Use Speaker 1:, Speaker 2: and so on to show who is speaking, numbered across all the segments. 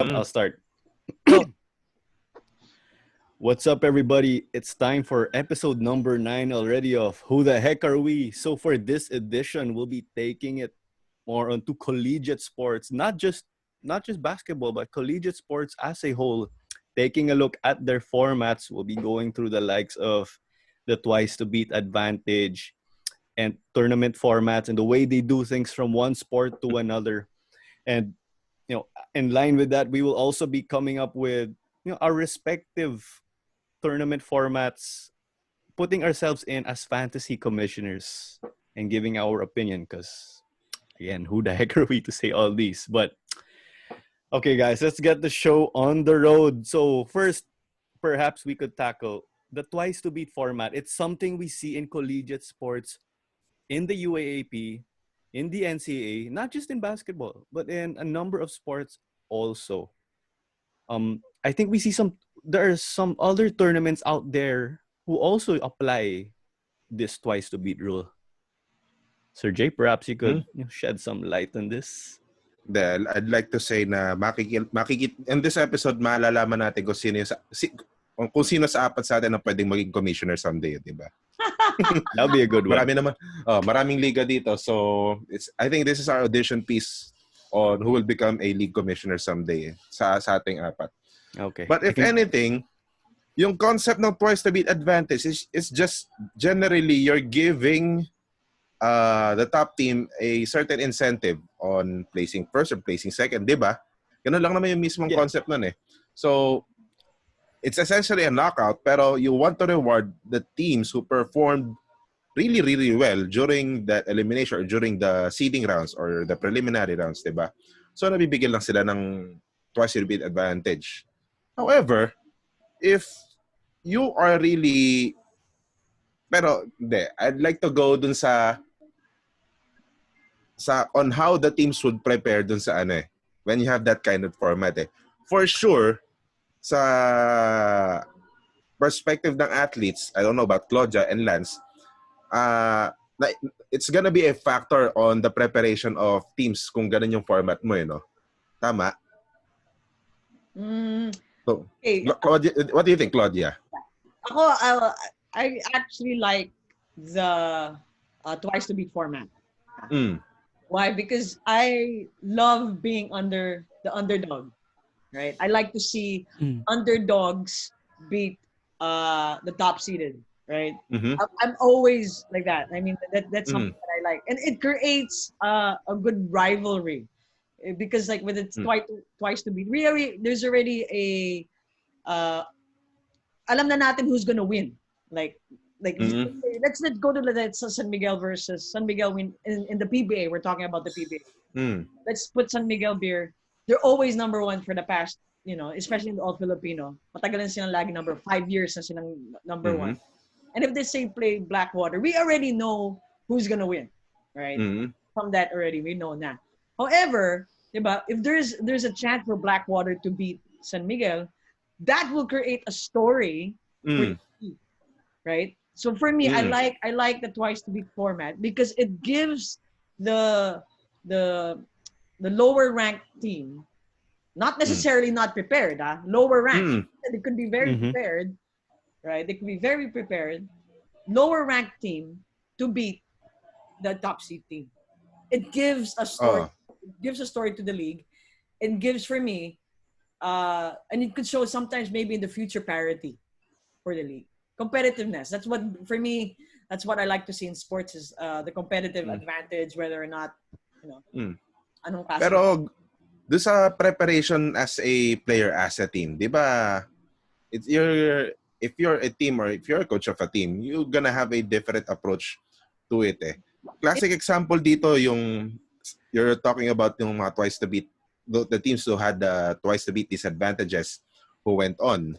Speaker 1: I'll start.
Speaker 2: Go.
Speaker 1: What's up, everybody? It's time for episode number 9 already of Who the Heck Are We? So for this edition, we'll be taking it more onto collegiate sports, not just basketball, but collegiate sports as a whole. Taking a look at their formats, we'll be going through the likes of the twice to beat advantage and tournament formats and the way they do things from one sport to another. And in line with that, we will also be coming up with our respective tournament formats, putting ourselves in as fantasy commissioners and giving our opinion. Because again, who the heck are we to say all these? But okay, guys, let's get the show on the road. So first, perhaps we could tackle the twice to beat format. It's something we see in collegiate sports, in the UAAP, in the NCAA, not just in basketball, but in a number of sports also. I think we see there are some other tournaments out there who also apply this twice to beat rule. Sir Jay, perhaps you could shed some light on this.
Speaker 3: Dahil I'd like to say na in this episode malalaman natin kung sino sa apat sa atin na pwedeng maging commissioner someday, di ba?
Speaker 1: That'll be a good one.
Speaker 3: Maraming liga dito. So I think this is our audition piece on who will become a league commissioner someday sa ating apat.
Speaker 1: Okay.
Speaker 3: But if anything, yung concept ng twice to beat advantage is just generally you're giving the top team a certain incentive on placing first or placing second, di ba? Ganun lang naman yung mismong concept nun eh. So, it's essentially a knockout, pero you want to reward the teams who performed really, really well during that elimination or during the seeding rounds or the preliminary rounds, di ba? So, nabibigyan lang sila ng twice to beat advantage. However, if you are really... Pero, hindi. I'd like to go dun sa on how the teams would prepare dun sa when you have that kind of format eh. For sure, sa perspective ng athletes, I don't know about Claudia and Lance, it's gonna be a factor on the preparation of teams kung ganun yung format mo, no? Tama? So,
Speaker 2: Okay.
Speaker 3: Claudia, what do you think, Claudia?
Speaker 2: I actually like the twice to beat format. Why? Because I love being under the underdog, right? I like to see underdogs beat the top seeded, right? I'm always like that. I mean, that's something that I like, and it creates a good rivalry because, like, with it twice to beat, there's already a alam na natin who's gonna win, like. Let's go to the San Miguel versus San Miguel win in the PBA. We're talking about the PBA. Let's put San Miguel beer. They're always number one for the past, especially in the All Filipino. Matagal na silang lagi number 5 years na silang number one. And if they say play Blackwater, we already know who's gonna win, right? From that already, we know na. However, diba, if there's a chance for Blackwater to beat San Miguel, that will create a story for the team, right? So for me, I like the twice to beat format because it gives the lower ranked team, not necessarily not prepared, lower ranked. They could be very prepared, right? They could be very prepared, lower ranked team to beat the top seed team. It gives a story. It gives a story to the league. It gives for me, and it could show sometimes maybe in the future parity for the league. Competitiveness. That's what, for me, that's what I like to see in sports is the competitive advantage, whether or not, anong klase.
Speaker 3: Pero, do sa preparation as a player, as a team, di ba, if you're a team or if you're a coach of a team, you're gonna have a different approach to it eh. Classic example dito, you're talking about yung mga twice to beat, the teams who had twice to beat disadvantages who went on.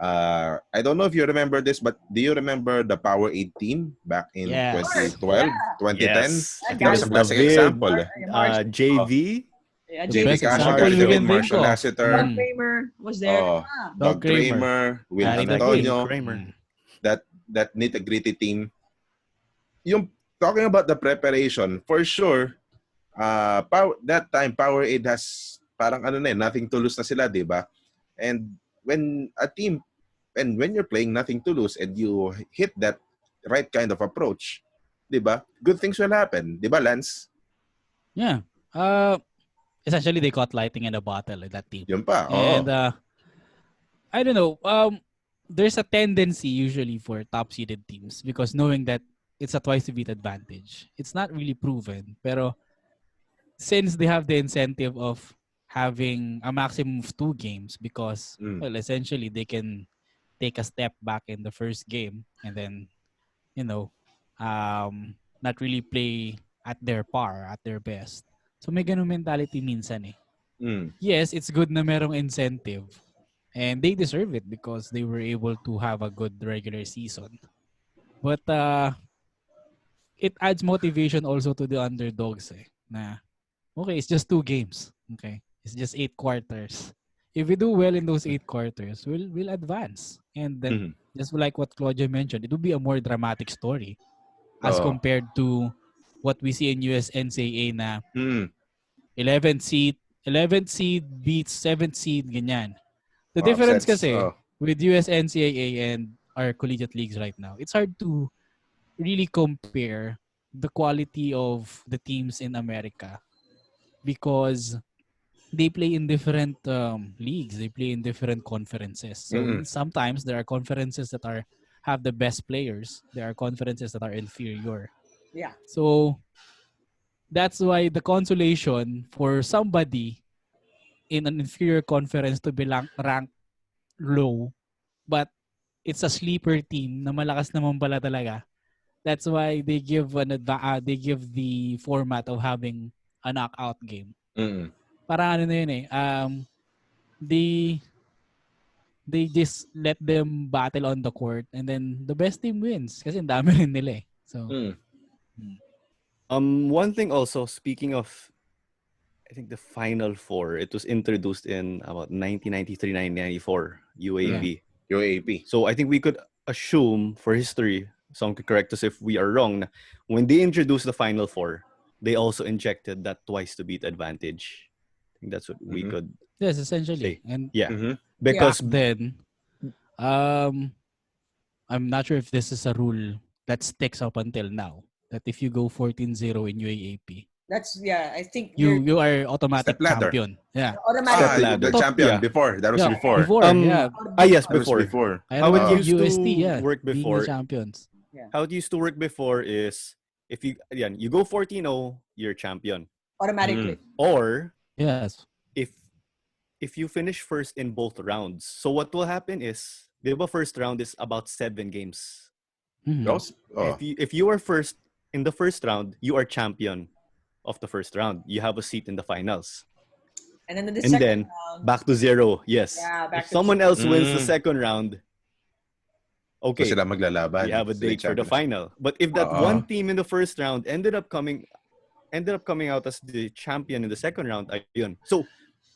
Speaker 3: I don't know if you remember this, but do you remember the Power 8 team back in 2012, 2010?
Speaker 1: Yes.
Speaker 3: I think that's a classic example.
Speaker 1: JV.
Speaker 3: JV Cashar, David Marshall Lassiter.
Speaker 2: Doug Kramer was there.
Speaker 3: Doug Kramer, Will Antonio. That nitty-gritty team. Yung talking about the preparation, for sure, that time Power 8 has parang nothing to lose na sila, di ba? And when a team, and when you're playing nothing to lose and you hit that right kind of approach, di ba? Good things will happen, di ba, Lance?
Speaker 4: Yeah. Essentially, they caught lightning in a bottle in that team.
Speaker 3: Yun pa,
Speaker 4: And I don't know. There's a tendency usually for top-seeded teams because knowing that it's a twice-to-beat advantage. It's not really proven, pero since they have the incentive of having a maximum of 2 games because, well, essentially they can take a step back in the first game and then, not really play at their par, at their best. So may ganun mentality minsan eh. Yes, it's good na merong incentive. And they deserve it because they were able to have a good regular season. But it adds motivation also to the underdogs eh. Na, okay, it's just 2 games. Okay. It's just 8 quarters. If we do well in those 8 quarters, we'll advance. And then, just like what Claudia mentioned, it will be a more dramatic story as compared to what we see in US NCAA na 11th seed beats 7th seed, ganyan. The difference kasi with US NCAA and our collegiate leagues right now, it's hard to really compare the quality of the teams in America because they play in different leagues. They play in different conferences. So sometimes there are conferences that have the best players. There are conferences that are inferior.
Speaker 2: Yeah.
Speaker 4: So that's why the consolation for somebody in an inferior conference to be ranked low, but it's a sleeper team na malakas naman pala talaga. That's why they give the format of having a knockout game. Parang na yun eh. They just let them battle on the court and then the best team wins kasi ang dami rin nila eh. So
Speaker 1: one thing also, speaking of, I think the Final Four, it was introduced in about 1993-1994 UAP.
Speaker 3: UAP.
Speaker 1: So I think we could assume for history, someone could correct us if we are wrong, when they introduced the Final Four, they also injected that twice to beat advantage. I think that's what we could
Speaker 4: essentially
Speaker 1: say.
Speaker 4: And
Speaker 1: Because
Speaker 4: then I'm not sure if this is a rule that sticks up until now, that if you go 14-0 in UAAP,
Speaker 2: I think
Speaker 4: you are automatic champion. Yeah.
Speaker 2: Automatic.
Speaker 3: The champion before. That was before.
Speaker 1: Yes,
Speaker 3: That was
Speaker 1: before.
Speaker 3: before.
Speaker 1: How it used
Speaker 4: UST,
Speaker 1: to work before.
Speaker 4: Being the champions.
Speaker 1: How it used to work before is if you go 14-0, you're champion.
Speaker 2: Automatically.
Speaker 1: Or
Speaker 4: yes,
Speaker 1: if you finish first in both rounds. So what will happen is the first round is about 7 games. If you are first in the first round, you are champion of the first round. You have a seat in the finals.
Speaker 2: And then the second round,
Speaker 1: back to 0. Yes.
Speaker 2: Yeah,
Speaker 1: if someone else wins the second round, okay,
Speaker 3: so sila maglalaban.
Speaker 1: You have a date for the final. But if that one team in the first round ended up coming out as the champion in the second round, ayun. So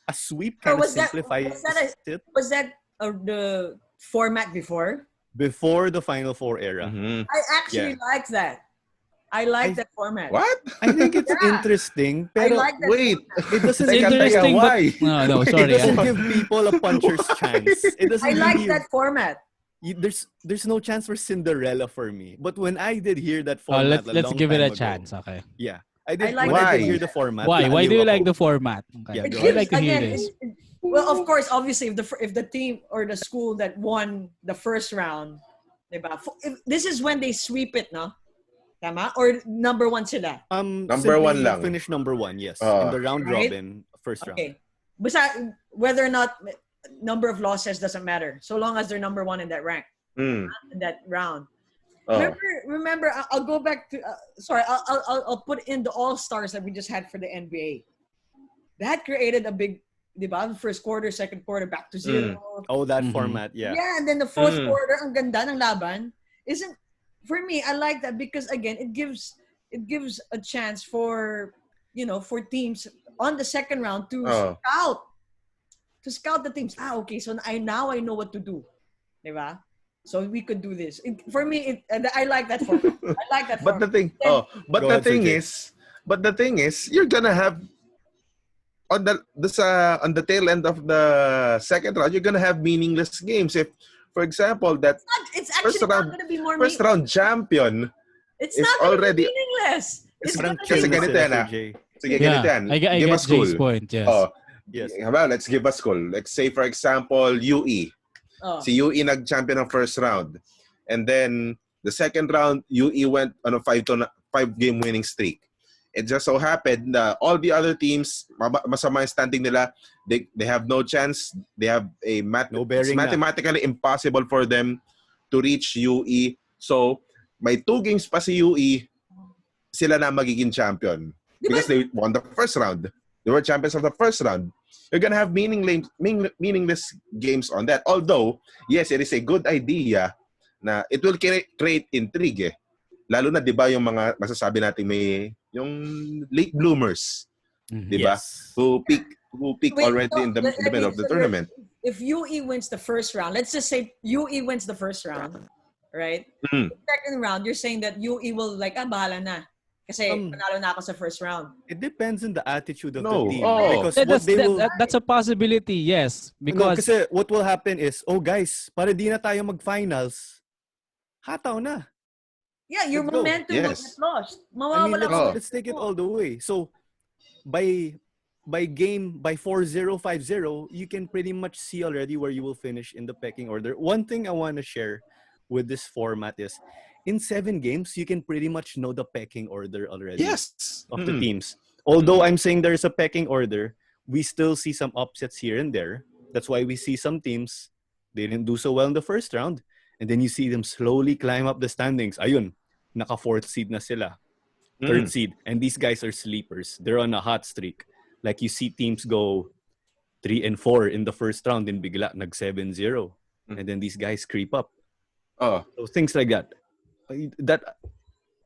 Speaker 1: a sweep kind of simplifies it.
Speaker 2: Was that the format before?
Speaker 1: Before the Final Four era.
Speaker 2: I actually like that. I like that format.
Speaker 3: What?
Speaker 1: I think it's interesting. Pero
Speaker 2: I like that.
Speaker 3: Wait,
Speaker 1: it doesn't
Speaker 4: interesting.
Speaker 3: why?
Speaker 4: No, sorry.
Speaker 1: It doesn't give people a puncher's chance. It doesn't.
Speaker 2: I like that format.
Speaker 1: There's no chance for Cinderella for me. But when I did hear that format,
Speaker 4: let's give it a chance. Okay.
Speaker 1: Yeah, I did.
Speaker 2: Like
Speaker 1: when I
Speaker 3: why?
Speaker 1: did hear the format.
Speaker 4: Why do you like the format? Okay.
Speaker 1: Yeah,
Speaker 4: I'd like to hear this.
Speaker 2: Well, of course, obviously, if the team or the school that won the first round, diba? This is when they sweep it, no? Tama? Or number 1 sila?
Speaker 3: Number 1 lang.
Speaker 1: Finish number 1, yes. In the round robin, first round.
Speaker 2: Okay. Basta, whether or not number of losses doesn't matter. So long as they're number 1 in that rank. In that round. Remember, I'll go back to, I'll put in the all-stars that we just had for the NBA. That created a big, diba? First quarter, second quarter, back to 0.
Speaker 1: Oh, that format, yeah.
Speaker 2: Yeah, and then the fourth quarter, ang ganda ng laban. For me, I like that because again, it gives a chance for teams on the second round to scout the teams. Okay, so now I know what to do, diba? So we could do this. For me, I like that format. I like that format.
Speaker 3: But the thing is, you're gonna have on the tail end of the second round, you're gonna have meaningless games. If, for example, that
Speaker 2: It's actually not going to be more
Speaker 3: first round champion
Speaker 2: It's
Speaker 3: is
Speaker 2: not going to be
Speaker 3: already
Speaker 2: meaningless. It's going to
Speaker 3: kasi
Speaker 2: be
Speaker 3: ganito yan ah.
Speaker 1: Jay.
Speaker 3: Sige, ganito yan.
Speaker 4: I
Speaker 3: Give
Speaker 4: get
Speaker 3: a school.
Speaker 4: Jay's point, yes.
Speaker 3: Oh,
Speaker 1: yes.
Speaker 3: Well, let's give a school. Let's say, for example, UE. Si UE nag-champion ng first round. And then, the second round, UE went on a 5-game winning streak. It just so happened that all the other teams, masama yung standing nila, they have no chance. They have it's mathematically impossible for them to reach UE. So, may 2 games pa si UE, sila na magiging champion. Because they won the first round. They were champions of the first round. You're gonna have meaningless games on that. Although, yes, it is a good idea na it will create intrigue eh. Lalo na 'di ba yung mga masasabi natin may yung late bloomers, 'di ba?
Speaker 1: Yes.
Speaker 3: Who peak already in the middle of the tournament.
Speaker 2: If UE wins the first round, let's just say UE wins the first round, right? The second round, you're saying that UE will like bahala na. Kasi panalo na ako sa first round.
Speaker 1: It depends on the attitude of the team.
Speaker 4: Because that's a possibility, yes. Because
Speaker 1: kasi what will happen is, guys, para di na tayo mag-finals, hataw na.
Speaker 2: Yeah, your momentum will get lost.
Speaker 1: Let's take it all the way. So, by 4-0, 5-0, you can pretty much see already where you will finish in the pecking order. One thing I want to share with this format is, in 7 games, you can pretty much know the pecking order already of the teams. Although I'm saying there's a pecking order, we still see some upsets here and there. That's why we see some teams, they didn't do so well in the first round. And then you see them slowly climb up the standings. Ayun, naka 4th seed na sila. 3rd seed. And these guys are sleepers. They're on a hot streak. Like you see teams go 3-4 in the first round and bigla nag 7-0. And then these guys creep up. So things like that.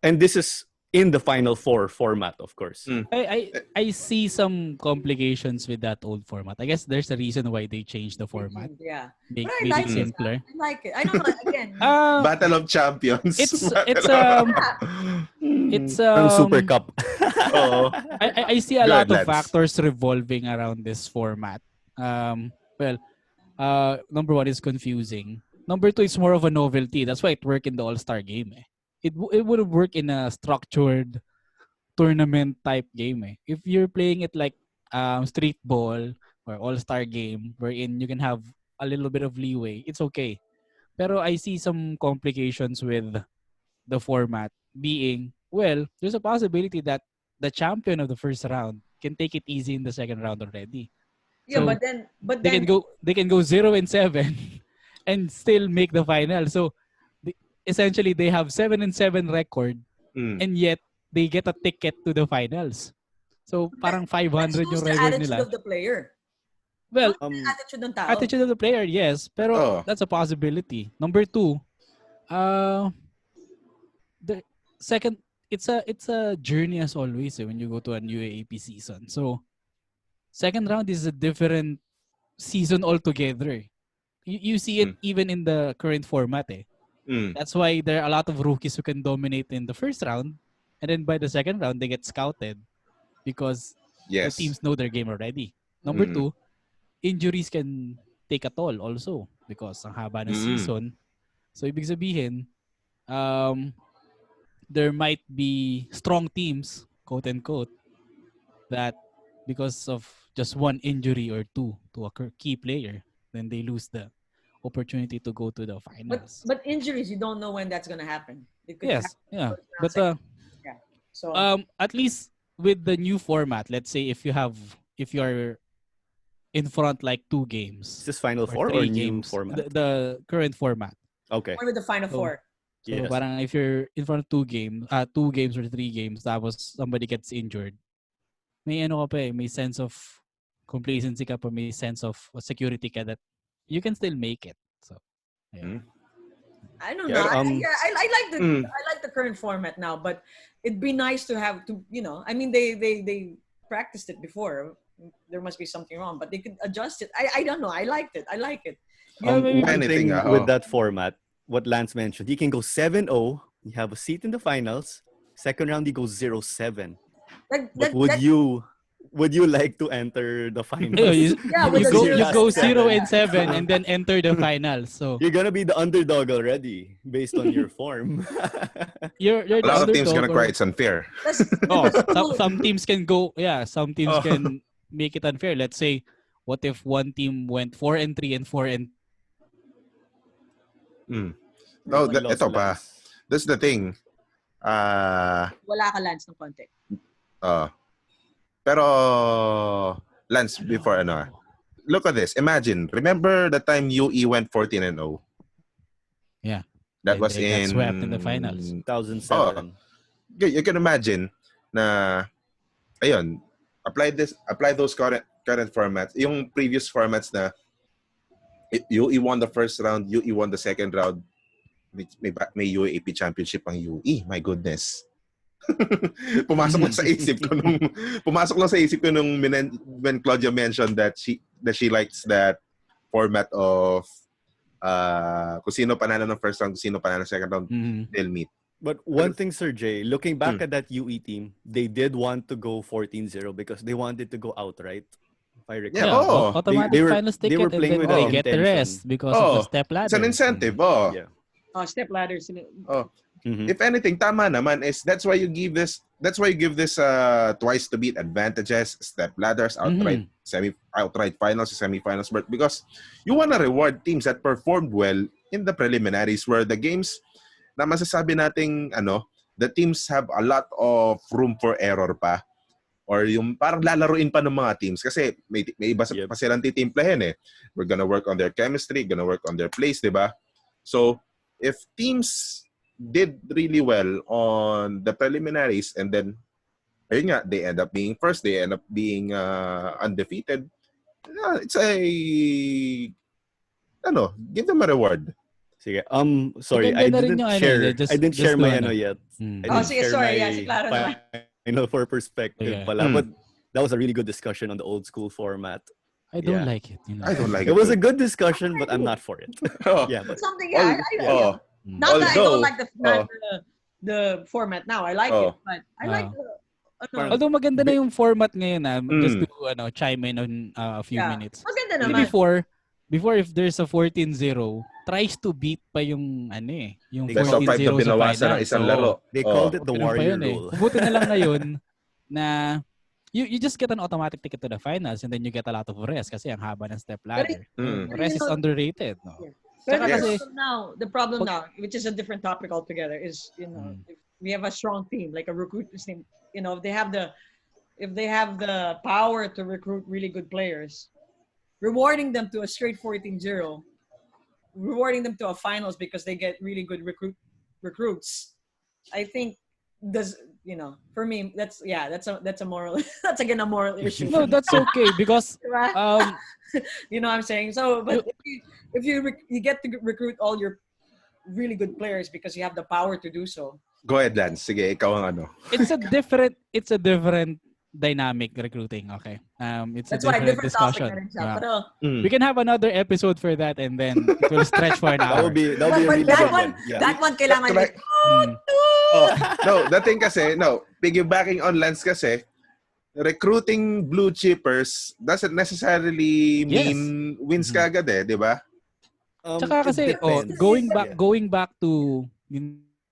Speaker 1: And this is in the Final Four format, of course.
Speaker 4: I see some complications with that old format. I guess there's a reason why they changed the format.
Speaker 2: Yeah,
Speaker 4: make
Speaker 2: it
Speaker 4: simpler.
Speaker 2: I like it. I don't know. Again,
Speaker 3: Battle of Champions.
Speaker 4: It's
Speaker 1: Super Cup.
Speaker 4: I see a lot of factors revolving around this format. Number 1 is confusing. Number 2, it's more of a novelty. That's why it worked in the All-Star game. It would have worked in a structured tournament type game. If you're playing it like street ball or All-Star game, wherein you can have a little bit of leeway, it's okay. Pero I see some complications with the format being, there's a possibility that the champion of the first round can take it easy in the second round already.
Speaker 2: Yeah,
Speaker 4: so
Speaker 2: but
Speaker 4: they can go 0-7. And still make the final. So, essentially, they have 7-7 record, and yet they get a ticket to the finals. So, parang 500 yung record
Speaker 2: attitude
Speaker 4: nila.
Speaker 2: Of the player.
Speaker 4: Well,
Speaker 2: attitude ng tao.
Speaker 4: Attitude of the player, yes. Pero that's a possibility. Number 2, the second, it's a journey as always when you go to a new AAP season. So, second round is a different season altogether. You see it even in the current format. That's why there are a lot of rookies who can dominate in the first round, and then by the second round they get scouted because the teams know their game already. Number 2, injuries can take a toll also because ang haba ng season. So ibig sabihin, there might be strong teams, quote unquote, that because of just one injury or 2 to a key player, then they lose the opportunity to go to the finals.
Speaker 2: But injuries, you don't know when that's gonna happen.
Speaker 4: But
Speaker 2: so
Speaker 4: at least with the new format, let's say if you're in front like 2 games.
Speaker 1: Is this Final Four or new format?
Speaker 4: The current format.
Speaker 1: Okay.
Speaker 2: Or with the Final Four.
Speaker 4: So parang if you're in front of 2 games or 3 games, tapos somebody gets injured, may may sense of complacency ka pa, may sense of security ka that you can still make it. So, yeah.
Speaker 2: I don't know. I like the current format now, but it'd be nice to have to, I mean, they practiced it before. There must be something wrong, but they could adjust it. I don't know. I liked it. I like it.
Speaker 1: One thing with that format, what Lance mentioned, you can go 7-0. You have a seat in the finals. Second round, you go 0-7. would you like to enter the finals?
Speaker 4: You,
Speaker 2: Yeah, with
Speaker 4: you
Speaker 2: the
Speaker 4: go
Speaker 2: zero
Speaker 4: you go
Speaker 2: and
Speaker 4: 0-7 and then enter the finals. So
Speaker 1: You're gonna be the underdog already based on your form.
Speaker 4: you're
Speaker 3: A
Speaker 4: the
Speaker 3: lot of teams
Speaker 4: underdog
Speaker 3: gonna cry
Speaker 4: or
Speaker 3: it's unfair.
Speaker 4: some teams can go some teams
Speaker 3: Oh.
Speaker 4: can make it unfair. Let's say what if one team went 4-3 and 4 and
Speaker 3: No,
Speaker 1: You lost
Speaker 3: ito pa.
Speaker 1: Lance.
Speaker 3: That's the thing.
Speaker 2: wala ka Lance ng konti.
Speaker 3: Pero Lance, before look at this. Imagine, remember the time UE went 14-0?
Speaker 4: Yeah.
Speaker 3: That
Speaker 4: And
Speaker 3: was
Speaker 4: they got
Speaker 3: in
Speaker 4: swept in the finals.
Speaker 1: 2007.
Speaker 3: You can imagine na ayun, apply those current formats. Yung previous formats na UE won the first round, UE won the second round. May UAAP championship ang UE. My goodness. pumasok lang sa isip ko nung when Claudia mentioned that she likes that format of kung sino panalo ng first round, kung sino panalo ng second round, they'll meet.
Speaker 1: But one thing, Sir Jay, looking back at that UE team, they did want to go 14-0 because they wanted to go outright. If I recall.
Speaker 3: Yeah,
Speaker 4: automatic finals ticket,
Speaker 1: they were playing
Speaker 4: and
Speaker 1: with
Speaker 4: then they
Speaker 1: that
Speaker 4: get the
Speaker 1: intention.
Speaker 4: rest because of the step ladder.
Speaker 3: It's an incentive.
Speaker 1: Yeah.
Speaker 2: Step ladders.
Speaker 3: If anything, tama naman is that's why you give this twice to beat advantages, step ladders, outright finals, semifinals, but because you want to reward teams that performed well in the preliminaries where the games na masasabi nating the teams have a lot of room for error pa or yung parang lalaruin pa ng mga teams kasi may iba pa silang titimplahin eh. We're gonna work on their chemistry, gonna work on their plays, diba? So if teams did really well on the preliminaries and then ayun nga, they end up being first, they end up being undefeated, it's give them a reward.
Speaker 1: Sige. Sorry, I didn't share my yet.
Speaker 2: Si Claro naman.
Speaker 1: Final Four perspective pala, but that was a really good discussion on the old school format.
Speaker 4: I don't like it.
Speaker 3: I don't like it.
Speaker 1: It was a good discussion, but I'm not for it.
Speaker 2: Yeah, but something. Not that I don't like the format now. I like it, but I like
Speaker 4: although maganda na yung format ngayon just to chime in on a few minutes.
Speaker 2: Maganda naman.
Speaker 4: Before if there's a 14-0, tries to beat pa yung yung 14-0
Speaker 3: best of 5 na binawasan ng isang laro.
Speaker 1: They called it the warrior rule.
Speaker 4: Buti na lang ngayon na you just get an automatic ticket to the finals and then you get a lot of rest kasi ang haba ng step ladder. Rest is underrated. No?
Speaker 2: But the problem now, which is a different topic altogether, is if we have a strong team like a recruit team, if they have the power to recruit really good players, rewarding them to a straight 14-0, rewarding them to a finals because they get really good recruits, I think for me that's a moral that's again a moral issue.
Speaker 4: No, that's okay because
Speaker 2: you know what I'm saying. So, but if you get to recruit all your really good players because you have the power to do so.
Speaker 3: Go ahead, Lance. Sige, ikaw ang
Speaker 4: It's a different dynamic recruiting, okay? It's a different discussion. We can have another episode for that and then it will stretch for an hour.
Speaker 1: That'll be a really good one.
Speaker 2: That one kailangan
Speaker 3: No, the thing kasi, piggybacking on Lance kasi, recruiting blue chippers doesn't necessarily mean wins kagad di ba?
Speaker 4: Tsaka kasi, going back to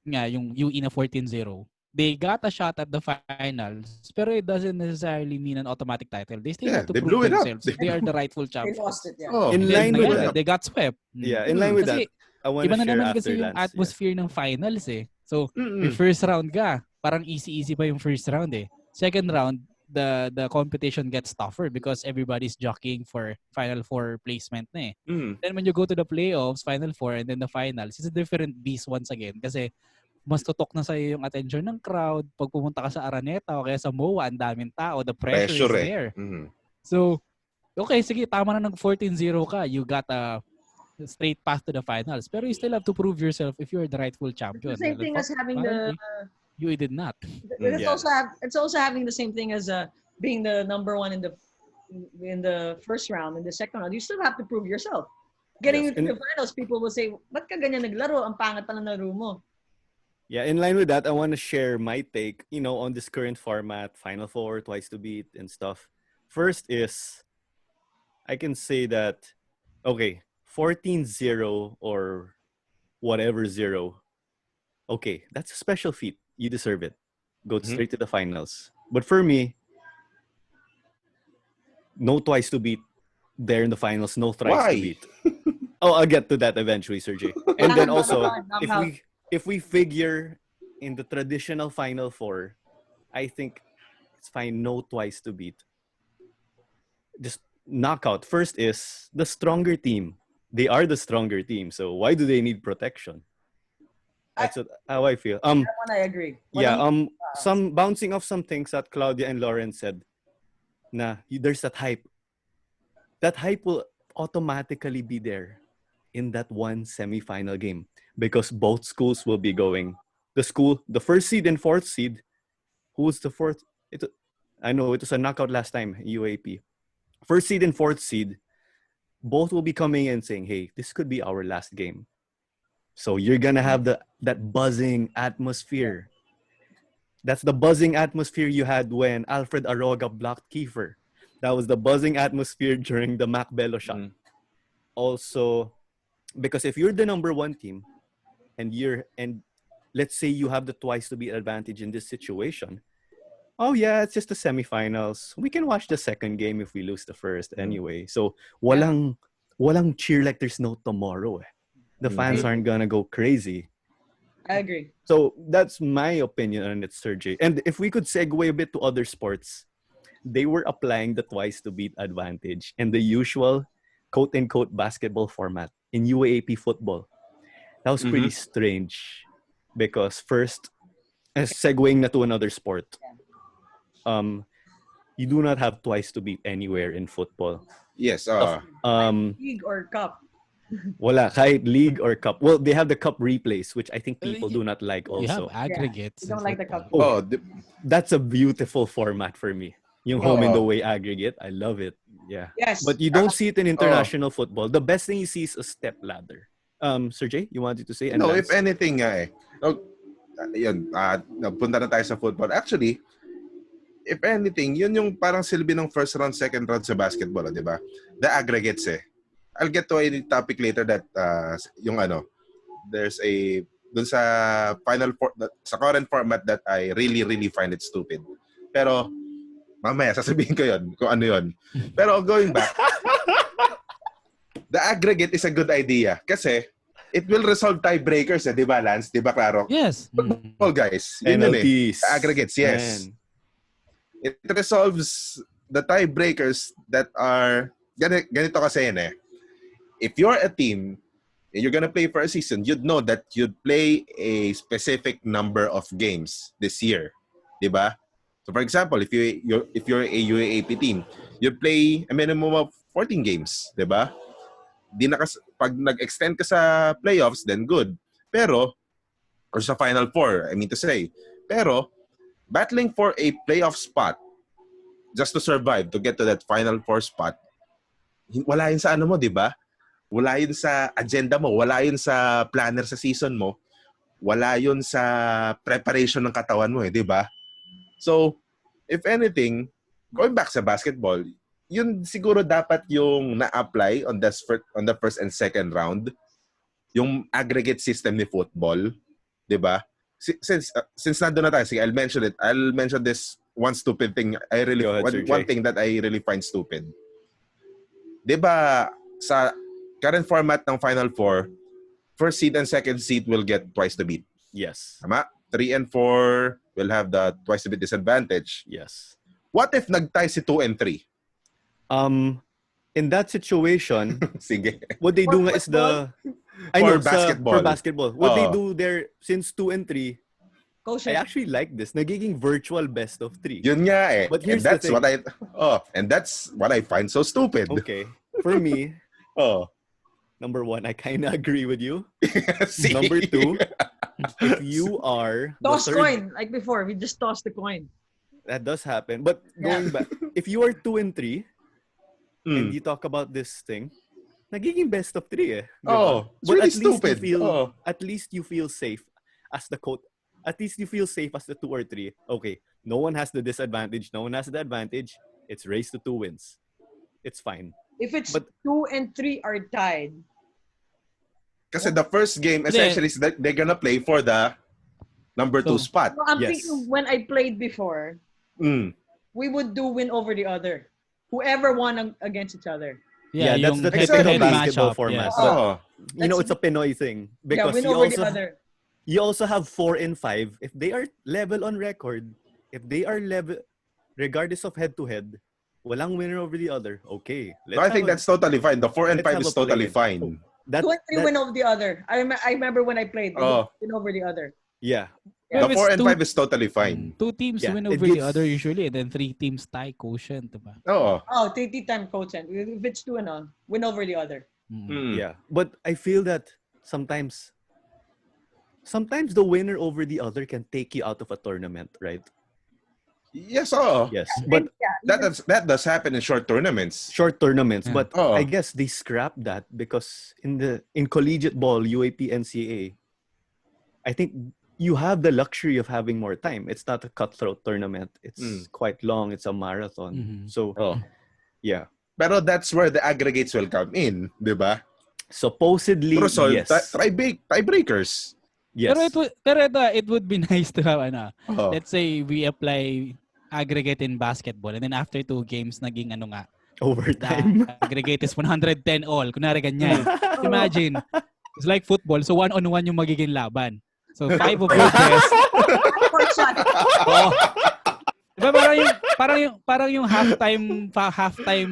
Speaker 4: yung UE na 14-0, they got a shot at the finals, pero it doesn't necessarily mean an automatic title. They still have to prove themselves if they are the rightful champions.
Speaker 2: They lost it,
Speaker 1: In line with that,
Speaker 4: they got swept.
Speaker 1: Yeah, in line with that, I want to share
Speaker 4: naman
Speaker 1: after
Speaker 4: kasi yung
Speaker 1: Lance.
Speaker 4: atmosphere ng finals eh. So, yung first round ka, parang easy pa yung first round eh. Second round, the competition gets tougher because everybody's jockeying for Final Four placement na eh. Then when you go to the playoffs, Final Four, and then the finals, it's a different beast once again kasi mas tutok na sa'yo yung attention ng crowd. Pag pumunta ka sa Araneta o kaya sa MOA, ang daming tao. The pressure is there. So, okay, sige, tama na ng 14-0 ka. You got a straight path to the finals. Pero you still have to prove yourself if you're the rightful champion.
Speaker 2: It's the same thing as having
Speaker 4: You did not.
Speaker 2: It's also having the same thing as being the number one in the first round. In the second round, you still have to prove yourself. Getting into the finals, people will say, ba't ka ganyan naglaro? Ang pangat pala na laro mo.
Speaker 1: Yeah, in line with that, I want to share my take, on this current format, Final Four, twice to beat and stuff. First is, I can say that, okay, 14-0 or whatever 0. Okay, that's a special feat. You deserve it. Go straight to the finals. But for me, no twice to beat there in the finals, no thrice to
Speaker 3: Why?
Speaker 1: beat. Oh, I'll get to that eventually, Sergey. And then also, if we figure in the traditional Final Four, I think it's fine, no twice to beat. Just knockout. First is the stronger team. They are the stronger team, so why do they need protection? That's how I feel.
Speaker 2: That one I agree.
Speaker 1: Some bouncing off some things that Claudia and Lauren said. There's that hype. That hype will automatically be there in that one semifinal game because both schools will be going. The first seed and fourth seed. Who's the fourth? I know it was a knockout last time, UAP. First seed and fourth seed, both will be coming in saying, hey, this could be our last game. So you're going to have that buzzing atmosphere. That's the buzzing atmosphere you had when Alfred Aroga blocked Kiefer. That was the buzzing atmosphere during the Mac Bello shot. Also, because if you're the number one team and let's say you have the twice to beat advantage in this situation, oh yeah, it's just the semifinals. We can watch the second game if we lose the first anyway. So walang cheer like there's no tomorrow. The fans aren't gonna go crazy.
Speaker 2: I agree.
Speaker 1: So that's my opinion on it, Sergey. And if we could segue a bit to other sports, they were applying the twice to beat advantage and the usual quote-unquote basketball format in UAAP football. That was pretty strange because first, segueing na to another sport, you do not have twice to beat anywhere in football.
Speaker 3: Yes.
Speaker 2: League or cup?
Speaker 1: Wala, kahit league or cup. Well, they have the cup replays, which I think people do not like also.
Speaker 4: You have aggregates.
Speaker 2: You don't like the cup.
Speaker 1: That's a beautiful format for me. Yung home and away aggregate, I love it. Yeah.
Speaker 2: Yes.
Speaker 1: But you don't see it in international football. The best thing you see is a step ladder. Sergey, you wanted to say?
Speaker 3: No, if anything punta na tayo sa football. Actually, if anything, yun yung parang silbi ng first round, second round sa basketball, di ba? The aggregates I'll get to a topic later that there's dun sa sa current format that I really, really find it stupid. Pero, mamaya, sasabihin ko yun kung ano yun. Pero going back, the aggregate is a good idea kasi it will resolve tiebreakers, di ba, Lance? Di ba, Claro?
Speaker 4: Yes.
Speaker 3: Football, guys. Yun
Speaker 1: NLTs.
Speaker 3: Aggregates, yes.
Speaker 1: Man.
Speaker 3: It resolves the tiebreakers that are ganito kasi yun If you're a team and you're gonna play for a season, you'd know that you'd play a specific number of games this year, di ba? So for example, if you're a UAAP team, you play a minimum of 14 games, di ba? Pag nag-extend ka sa playoffs, then good. Pero or sa Final Four, I mean to say. Pero battling for a playoff spot just to survive, to get to that Final Four spot, wala yun sa ano mo, di ba? Wala yun sa agenda mo, wala yun sa planner sa season mo, wala yun sa preparation ng katawan mo di ba? So, if anything, going back sa basketball, yun siguro dapat yung na-apply on the first and second round, yung aggregate system ni football, di ba? Since nandun na tayo, sige, I'll mention this one stupid thing. One thing that I really find stupid. Di ba, sa current format ng Final Four, first seed and second seed will get twice the beat.
Speaker 1: Yes.
Speaker 3: Tama? 3 and 4 will have the twice the beat disadvantage.
Speaker 1: Yes.
Speaker 3: What if nag-tie si 2 and 3?
Speaker 1: In that situation,
Speaker 3: sige.
Speaker 1: What they do is
Speaker 3: for basketball.
Speaker 1: What they do there, since 2 and 3,
Speaker 2: Coach,
Speaker 1: I actually like this. Nagiging virtual best of 3.
Speaker 3: Yun nga
Speaker 1: But here's
Speaker 3: and that's
Speaker 1: the thing.
Speaker 3: and that's what I find so stupid.
Speaker 1: Okay. For me, number 1, I kind of agree with you. Number 2, if you are
Speaker 2: toss coin like before, we just toss the coin.
Speaker 1: That does happen. But going back, if you are 2 and 3, and you talk about this thing, nagiging best of 3
Speaker 3: Diba? It's
Speaker 1: but
Speaker 3: really
Speaker 1: at least
Speaker 3: stupid.
Speaker 1: At least you feel safe as the quote. At least you feel safe as the 2 or 3. Okay, no one has the disadvantage. No one has the advantage. It's race to 2 wins. It's fine.
Speaker 2: If it's
Speaker 1: But
Speaker 2: 2 and 3 are tied,
Speaker 3: Kasi the first game, essentially, is that they're gonna play for the number 2 spot.
Speaker 2: no, I'm
Speaker 1: Yes.
Speaker 2: thinking when I played before, we would do win over the other. Whoever won against each other.
Speaker 1: Yeah, that's
Speaker 4: yung
Speaker 1: the
Speaker 3: head-to-head
Speaker 1: typical basketball
Speaker 4: matchup,
Speaker 1: format.
Speaker 4: yes.
Speaker 1: But,
Speaker 2: That's
Speaker 1: it's a Pinoy thing.
Speaker 2: Yeah,
Speaker 1: Because
Speaker 2: win over the other.
Speaker 1: you also have 4 and 5. If they are level on record, if they are level, regardless of head-to-head, walang winner over the other. Okay.
Speaker 3: No, I think that's totally fine. The 4 and
Speaker 1: let's
Speaker 3: 5
Speaker 1: have
Speaker 3: is
Speaker 1: a play
Speaker 3: totally
Speaker 1: in.
Speaker 3: fine.
Speaker 2: 2 and 3 win over the other. I remember when I played, win over the other.
Speaker 1: Yeah.
Speaker 3: The
Speaker 4: If
Speaker 3: 4
Speaker 4: it's
Speaker 3: and 5 is totally fine.
Speaker 4: 2 teams
Speaker 1: Yeah,
Speaker 4: win
Speaker 1: it
Speaker 4: over the
Speaker 1: gives-
Speaker 4: other usually, and then 3 teams tie quotient, diba?
Speaker 3: Oo.
Speaker 2: Oh, 3 time quotient. If it's 2 and all, win over the other.
Speaker 1: Yeah. But I feel that sometimes the winner over the other can take you out of a tournament, right?
Speaker 3: Yes, oo.
Speaker 1: Yes. But
Speaker 3: That does happen in short tournaments.
Speaker 1: short tournaments,
Speaker 4: Yeah.
Speaker 1: but
Speaker 3: Oh.
Speaker 1: I guess they scrapped that because in collegiate ball, UAP, NCAA, I think you have the luxury of having more time. It's not a cutthroat tournament. It's quite long. It's a marathon. So, yeah.
Speaker 3: Pero that's where the aggregates will come in, di ba?
Speaker 1: Supposedly,
Speaker 3: Pero so,
Speaker 1: yes.
Speaker 3: tiebreakers.
Speaker 1: Yes.
Speaker 4: Pero it would be nice to have
Speaker 3: Oh.
Speaker 4: let's say we apply aggregate in basketball, and then after 2 games naging the
Speaker 1: Overtime.
Speaker 4: aggregate is 110 all. Kunwari ganyan. Imagine. It's like football. So 1-on-1 yung magiging laban. So 5 of your best. Oh. Diba parang yung halftime
Speaker 3: Halftime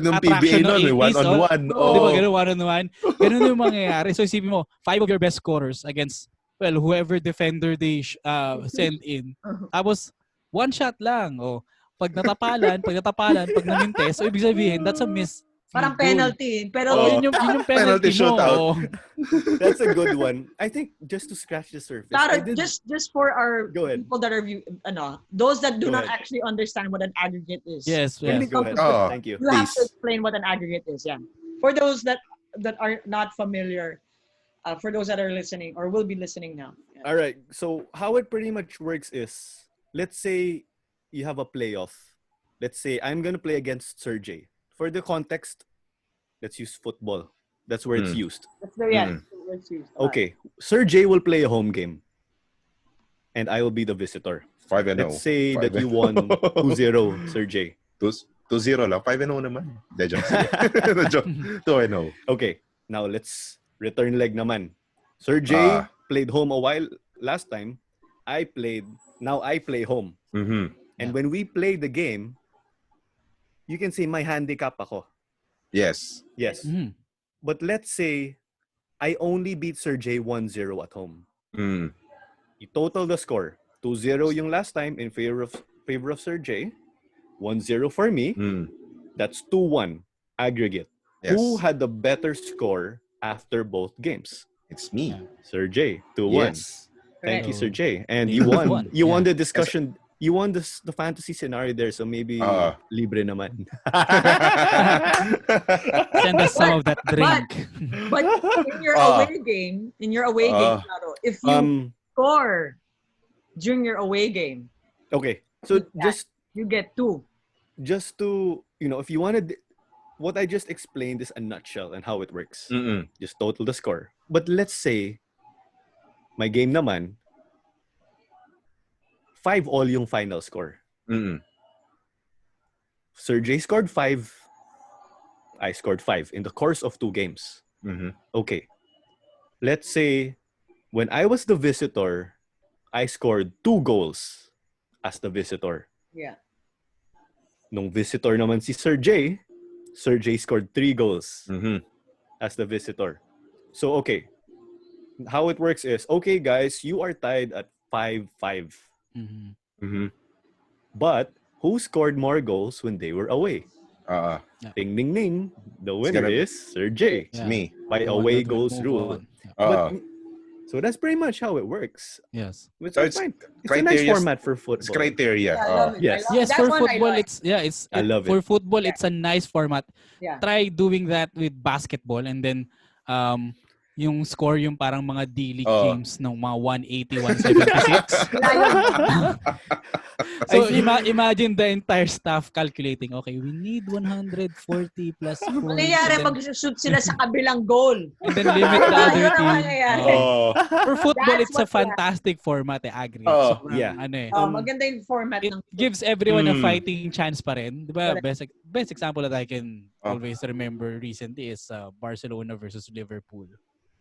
Speaker 3: ng PBA
Speaker 4: attraction
Speaker 3: nun,
Speaker 4: ng 80s,
Speaker 3: one-on-one.
Speaker 4: Di ba ganun, one-on-one? Ganun yung mangyayari. So isipin mo, 5 of your best scorers against, whoever defender they send in. Tapos, 1 shot lang. Pag natapalan, pag namintes, so ibig sabihin, that's a miss.
Speaker 2: Parang penalty. Pero
Speaker 4: Yun yung penalty mo.
Speaker 3: shootout.
Speaker 1: That's a good one. I think just to scratch the surface.
Speaker 2: just for our
Speaker 1: Go ahead.
Speaker 2: people that are those that do
Speaker 1: Go
Speaker 2: not
Speaker 1: ahead.
Speaker 2: actually understand what an aggregate is.
Speaker 4: Yes.
Speaker 1: Go ahead.
Speaker 3: Oh.
Speaker 1: Thank you.
Speaker 2: You have to
Speaker 3: Please.
Speaker 2: explain what an aggregate is. Yeah. For those that are not familiar, for those that are listening or will be listening now. Yeah.
Speaker 1: All right. So how it pretty much works is, let's say you have a playoff. Let's say I'm going to play against Sergey. For the context, let's use football. That's where it's used.
Speaker 2: That's the let's use.
Speaker 1: Okay. Sergey will play a home game. And I will be the visitor.
Speaker 3: 5-0.
Speaker 1: Let's say that you
Speaker 3: 5-0.
Speaker 1: won 2-0, Sergey.
Speaker 3: 2-0 lang. 5-0 naman. De joke. Joke. 2-0.
Speaker 1: Okay. Now let's return leg naman. Sergey played home a while last time. Now I play home.
Speaker 3: Mm-hmm.
Speaker 1: And when we play the game, you can say my handicap ako.
Speaker 3: Yes.
Speaker 1: Yes.
Speaker 4: Mhm.
Speaker 1: But let's say I only beat Sergey 1-0 at home.
Speaker 3: Mm.
Speaker 1: You total the score. 2-0 yung last time in favor of Sergey. 1-0 for me.
Speaker 3: Mm.
Speaker 1: That's 2-1 aggregate.
Speaker 3: Yes.
Speaker 1: Who had the better score after both games?
Speaker 3: It's me.
Speaker 1: Sergey, 2-1.
Speaker 3: Yes.
Speaker 1: Thank you,
Speaker 4: Correct.
Speaker 1: Sergey. And
Speaker 4: You
Speaker 1: you won.
Speaker 4: won.
Speaker 1: You won
Speaker 4: Yeah.
Speaker 1: the discussion. You won the fantasy scenario there, so maybe libre naman.
Speaker 4: Send us some of that drink.
Speaker 2: But in your away game, Claro, if you score during your away game,
Speaker 1: Okay, so
Speaker 2: you get 2.
Speaker 1: just to if you wanted, what I just explained is a nutshell and how it works.
Speaker 3: Mm-mm.
Speaker 1: Just total the score. But let's say my game naman 5-all yung final score.
Speaker 3: Mm-mm.
Speaker 1: Sergey scored 5. I scored 5 in the course of 2 games.
Speaker 3: Mm-hmm.
Speaker 1: Okay. Let's say when I was the visitor, I scored 2 goals as the visitor.
Speaker 2: Yeah.
Speaker 1: Nung visitor naman si Sergey scored 3 goals
Speaker 3: Mm-hmm.
Speaker 1: as the visitor. So, okay. How it works is, okay, guys, you are tied at 5-5.
Speaker 4: Mhm.
Speaker 3: Mm-hmm.
Speaker 1: But who scored more goals when they were away? Ding, ding, ding. The winner is Sergey.
Speaker 3: It's me.
Speaker 1: By
Speaker 4: The one
Speaker 1: away
Speaker 4: that will
Speaker 1: goals
Speaker 4: move
Speaker 1: rule.
Speaker 4: on.
Speaker 1: But, so that's pretty much how it works.
Speaker 4: Yes.
Speaker 1: Which
Speaker 3: So
Speaker 1: is
Speaker 3: it's
Speaker 1: fine. It's a nice
Speaker 3: criteria-
Speaker 1: format for football.
Speaker 3: It's criteria.
Speaker 2: I love it.
Speaker 1: Yes.
Speaker 2: I love
Speaker 4: Yes,
Speaker 2: it.
Speaker 4: for
Speaker 2: That one
Speaker 4: football,
Speaker 2: like.
Speaker 1: I love
Speaker 4: for
Speaker 1: it.
Speaker 4: football, it's a nice format.
Speaker 2: Yeah.
Speaker 4: Try doing that with basketball, and then yung score yung parang mga D-League games ng mga 180, 176. So imagine the entire staff calculating, okay, we need 140 plus points.
Speaker 2: Mangyayari mag-shoot sila sa kabilang goal.
Speaker 4: And then limit the other team. For football,
Speaker 2: That's
Speaker 4: it's a fantastic format, aggregate. So,
Speaker 2: maganda yung format.
Speaker 4: It gives everyone a fighting chance pa rin. Diba? Best example that I can always remember recently is Barcelona versus Liverpool.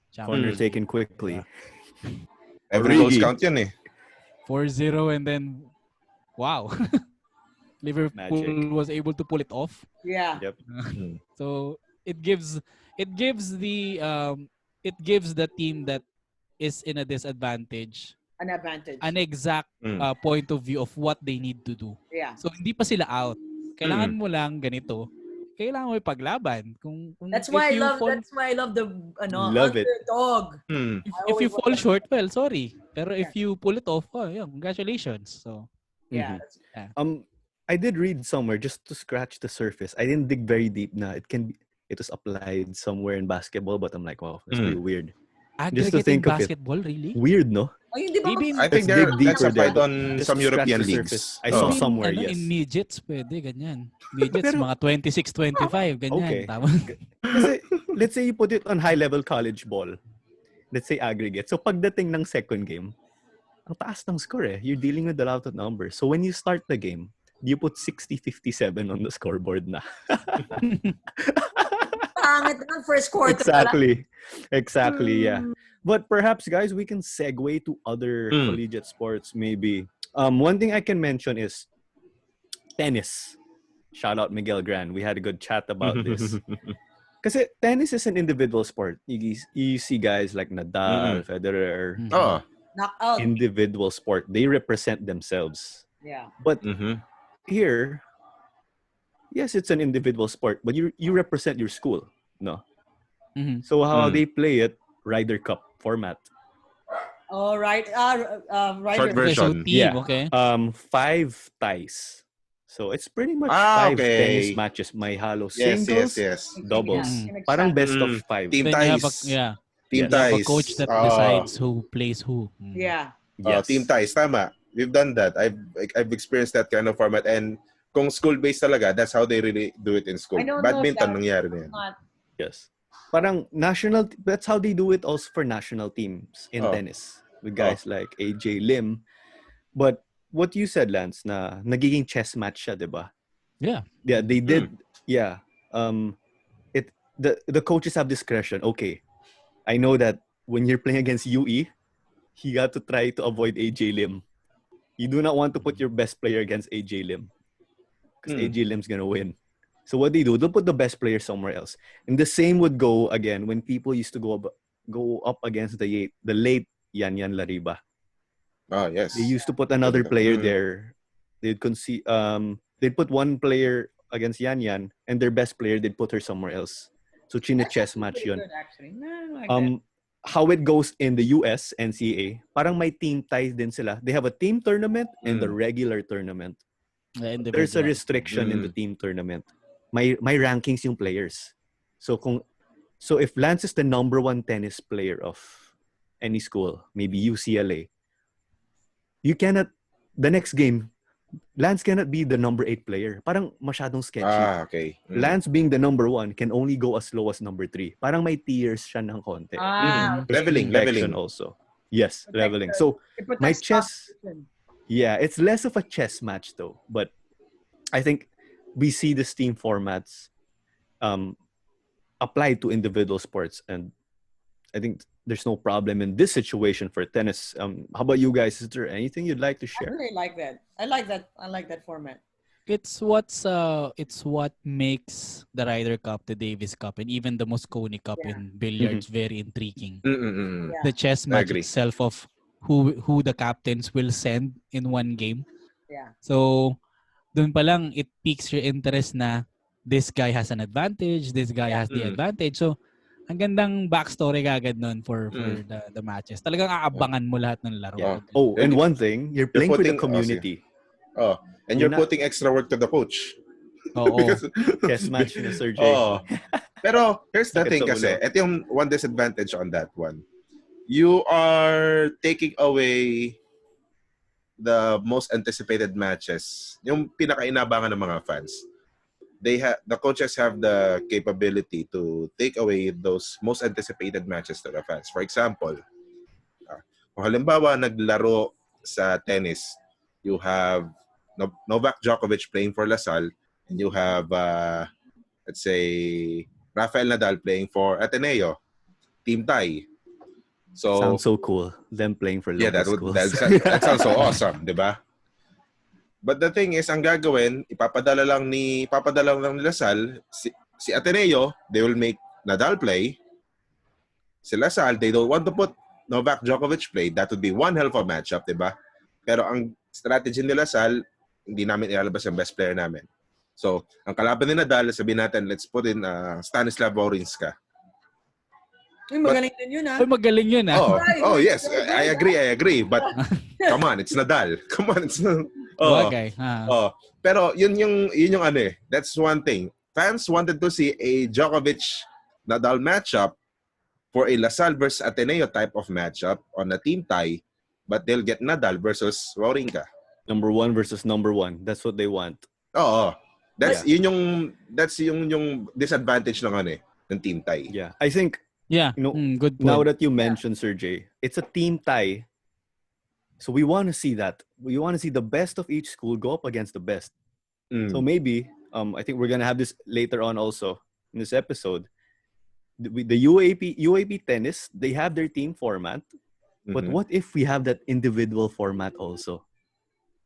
Speaker 1: Corner taken quickly.
Speaker 3: Every goals count yan
Speaker 4: 4-0 and then wow. Liverpool was able to pull it off.
Speaker 2: Yeah.
Speaker 1: Yep.
Speaker 4: So it gives the team that is in a disadvantage an exact point of view of what they need to do.
Speaker 2: Yeah.
Speaker 4: So hindi pa sila out. Kailangan mo lang ganito. Kailangan mo ipaglaban.
Speaker 2: That's why I love the underdog.
Speaker 4: If you fall short, well, sorry. Pero if you pull it off, congratulations. So
Speaker 2: yeah.
Speaker 1: I did read somewhere just to scratch the surface. I didn't dig very deep na it was applied somewhere in basketball, but I'm like, wow, that's pretty weird.
Speaker 4: Just to think of basketball, really?
Speaker 1: Weird, no?
Speaker 3: I think that's applied on some European leagues.
Speaker 1: I saw somewhere, yes.
Speaker 4: In midgets, pwede, ganyan. Midgets, mga 26, 25, ganyan.
Speaker 1: Okay. Kasi, let's say you put it on high-level college ball. Let's say aggregate. So, pagdating ng second game, ang taas ng score You're dealing with a lot of numbers. So, when you start the game, you put 60-57 on the scoreboard na.
Speaker 2: Pangit ng first quarter.
Speaker 1: Exactly, yeah. But perhaps, guys, we can segue to other collegiate sports, maybe. One thing I can mention is tennis. Shout out Miguel Gran. We had a good chat about this. Kasi tennis is an individual sport. You see guys like Nadal, Federer.
Speaker 2: Knockout.
Speaker 1: Individual sport. They represent themselves.
Speaker 2: Yeah.
Speaker 1: But here, yes, it's an individual sport, but you represent your school, no? So how they play it, Ryder Cup format.
Speaker 2: Oh, right. Ryder.
Speaker 3: Short version.
Speaker 4: Okay, so team, okay.
Speaker 1: 5 ties. So it's pretty much 5 tennis matches. May halo singles, doubles. Parang best of 5.
Speaker 3: Team
Speaker 4: then
Speaker 3: ties. Team
Speaker 4: You have
Speaker 3: ties.
Speaker 4: a coach that decides who plays who.
Speaker 2: Yeah.
Speaker 1: Yes.
Speaker 3: Team ties, tama. We've done that. I've experienced that kind of format, and kung school-based talaga, that's how they really do it in school. Badminton nangyari na yan.
Speaker 1: Yes. Parang national, that's how they do it also for national teams in tennis. With guys like AJ Lim. But what you said, Lance, na nagiging chess match siya, diba?
Speaker 4: Yeah.
Speaker 1: Yeah, they did. Yeah. The coaches have discretion. Okay. I know that when you're playing against UE, you got to try to avoid AJ Lim. You do not want to put your best player against AJ Lim. Because AJ Lim's going to win. So what they do, they'll put the best player somewhere else. And the same would go again when people used to go up against the late Yan Lariba.
Speaker 3: Oh, yes.
Speaker 1: They used to put another player there. They'd put one player against Yan and their best player, they'd put her somewhere else. So chess match yun.
Speaker 2: Good, actually. No, like
Speaker 1: how it goes in the US NCAA, parang may team ties din sila. They have a team tournament and the regular tournament. There's a restriction in the team tournament. May rankings yung players. So if Lance is the number 1 tennis player of any school, maybe UCLA, the next game, Lance cannot be the number 8 player. Parang masyadong sketchy.
Speaker 3: Okay.
Speaker 1: Lance being the number 1 can only go as low as number 3. Parang may tiers siya ng konti.
Speaker 3: Leveling
Speaker 1: also. Yes, leveling. So my chess, it's less of a chess match though. But I think we see these team formats applied to individual sports, and I think there's no problem in this situation for tennis. How about you guys? Is there anything you'd like to share?
Speaker 2: I really like that. I like that format.
Speaker 4: It's what makes the Ryder Cup, the Davis Cup, and even the Mosconi Cup in billiards very intriguing.
Speaker 2: Yeah.
Speaker 4: The chess match itself of who the captains will send in one game.
Speaker 2: Yeah.
Speaker 4: So dun pa lang it piques your interest na this guy has an advantage, this guy has the advantage. So ang gandang backstory kagad nun for the matches. Talagang aabangan mo lahat ng laro.
Speaker 1: Yeah. Oh, and one thing, you're playing for the community.
Speaker 3: And you're putting extra work to the coach.
Speaker 4: Oo.
Speaker 1: Chess match ni Sir J.
Speaker 3: Oh. Pero here's the
Speaker 1: Sakit
Speaker 3: thing
Speaker 1: sa
Speaker 3: kasi,
Speaker 1: ulo.
Speaker 3: ito yung one disadvantage on that one. You are taking away the most anticipated matches, yung pinakainabangan ng mga fans. The coaches have the capability to take away those most anticipated matches to the fans. For example, kung halimbawa naglaro sa tennis, you have Novak Djokovic playing for Lasal, and you have let's say Rafael Nadal playing for Ateneo, Team Thai. So
Speaker 1: Sounds so cool. Them playing for local schools.
Speaker 3: That sounds so awesome, di ba? But the thing is, ang gagawin, ipapadala lang ni Lasal, si Ateneo, they will make Nadal play. Si Lasal, they don't want to put Novak Djokovic play. That would be one hell of a matchup, di ba? Pero ang strategy ni Lasal, hindi namin ilalabas ang best player namin. So, ang kalaban ni Nadal, sabihin natin, let's put in Stanislav Wawrinka.
Speaker 2: Magaling din yun, ha?
Speaker 4: Magaling yun, ha?
Speaker 3: Oh, yes. I agree. But, come on, it's Nadal. Come on, it's Nadal.
Speaker 4: Bagay.
Speaker 3: Pero yun yung ano eh. That's one thing. Fans wanted to see a Djokovic-Nadal matchup for a Lasal versus Ateneo type of matchup on a team tie, but they'll get Nadal versus Wawrinka.
Speaker 1: Number 1 versus number 1. That's what they want.
Speaker 3: Oo. That's yung disadvantage ng ano eh, ng team tie.
Speaker 1: Yeah. I think
Speaker 4: good point.
Speaker 1: Now that you mentioned Sir J, it's a team tie. So we want to see that. We want to see the best of each school go up against the best. So maybe, I think we're going to have this later on also in this episode. The UAP tennis, they have their team format. But what if we have that individual format also?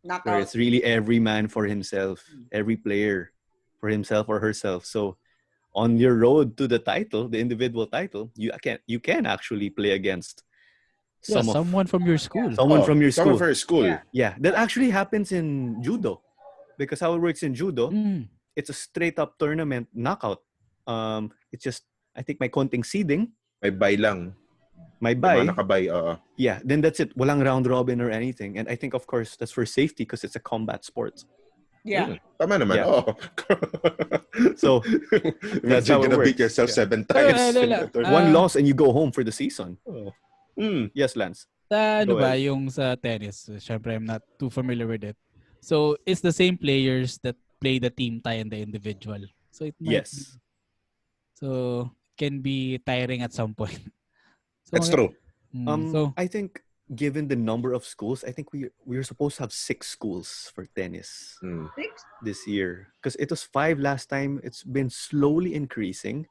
Speaker 2: Knockout.
Speaker 1: Where it's really every man for himself, every player for himself or herself. So on your road to the title, the individual title, you can actually play against
Speaker 4: someone from your school.
Speaker 1: Someone from your school.
Speaker 3: Someone from your school.
Speaker 1: Yeah, that actually happens in judo. Because how it works in judo, it's a straight up tournament knockout. It's just, I think may konting seeding.
Speaker 3: May bye lang.
Speaker 1: May bye.
Speaker 3: Nakabay,
Speaker 1: Yeah, then that's it. Walang round robin or anything. And I think, of course, that's for safety because it's a combat sport.
Speaker 2: Yeah.
Speaker 3: Tama naman.
Speaker 1: Yeah.
Speaker 3: Oh.
Speaker 1: So, that's how
Speaker 3: you're
Speaker 1: it
Speaker 3: gonna
Speaker 1: works.
Speaker 3: beat yourself 7 times.
Speaker 1: One loss and you go home for the season. Yes, Lance.
Speaker 4: Ano ba yung sa tennis? Syempre, I'm not too familiar with it. So, it's the same players that play the team tie and the individual. So, it might be, so can be tiring at some point. So,
Speaker 3: That's true.
Speaker 4: So
Speaker 1: I think given the number of schools, I think we're supposed to have 6 schools for tennis
Speaker 2: 6
Speaker 1: this year. Because it was 5 last time. It's been slowly increasing.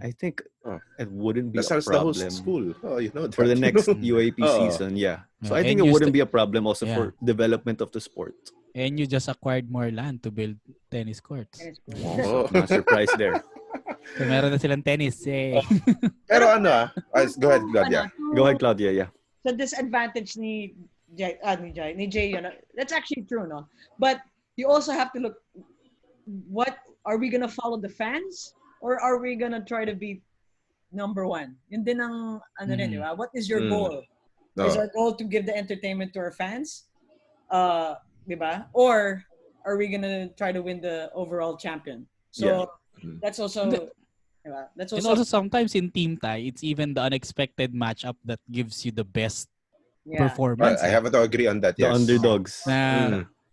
Speaker 1: I think it wouldn't be a problem.
Speaker 3: The host school. Oh, you know that.
Speaker 1: For the next UAP season, So I think it wouldn't be a problem also for development of the sport.
Speaker 4: And you just acquired more land to build tennis courts.
Speaker 1: So, not surprised there.
Speaker 4: So meron na silang tennis.
Speaker 3: Pero go ahead, Claudia.
Speaker 1: Go ahead, Claudia, yeah.
Speaker 2: The disadvantage ni Jay, that's actually true, no? But you also have to look, what are we gonna follow the fans? Or are we gonna try to be number 1? Yun din ang di ba? What is your goal? Is our goal to give the entertainment to our fans? Di ba? Or are we gonna try to win the overall champion? So that's also that's also,
Speaker 4: and also sometimes in team tie, it's even the unexpected matchup that gives you the best performance.
Speaker 3: I have to agree on that.
Speaker 1: The
Speaker 3: Yes.
Speaker 1: underdogs.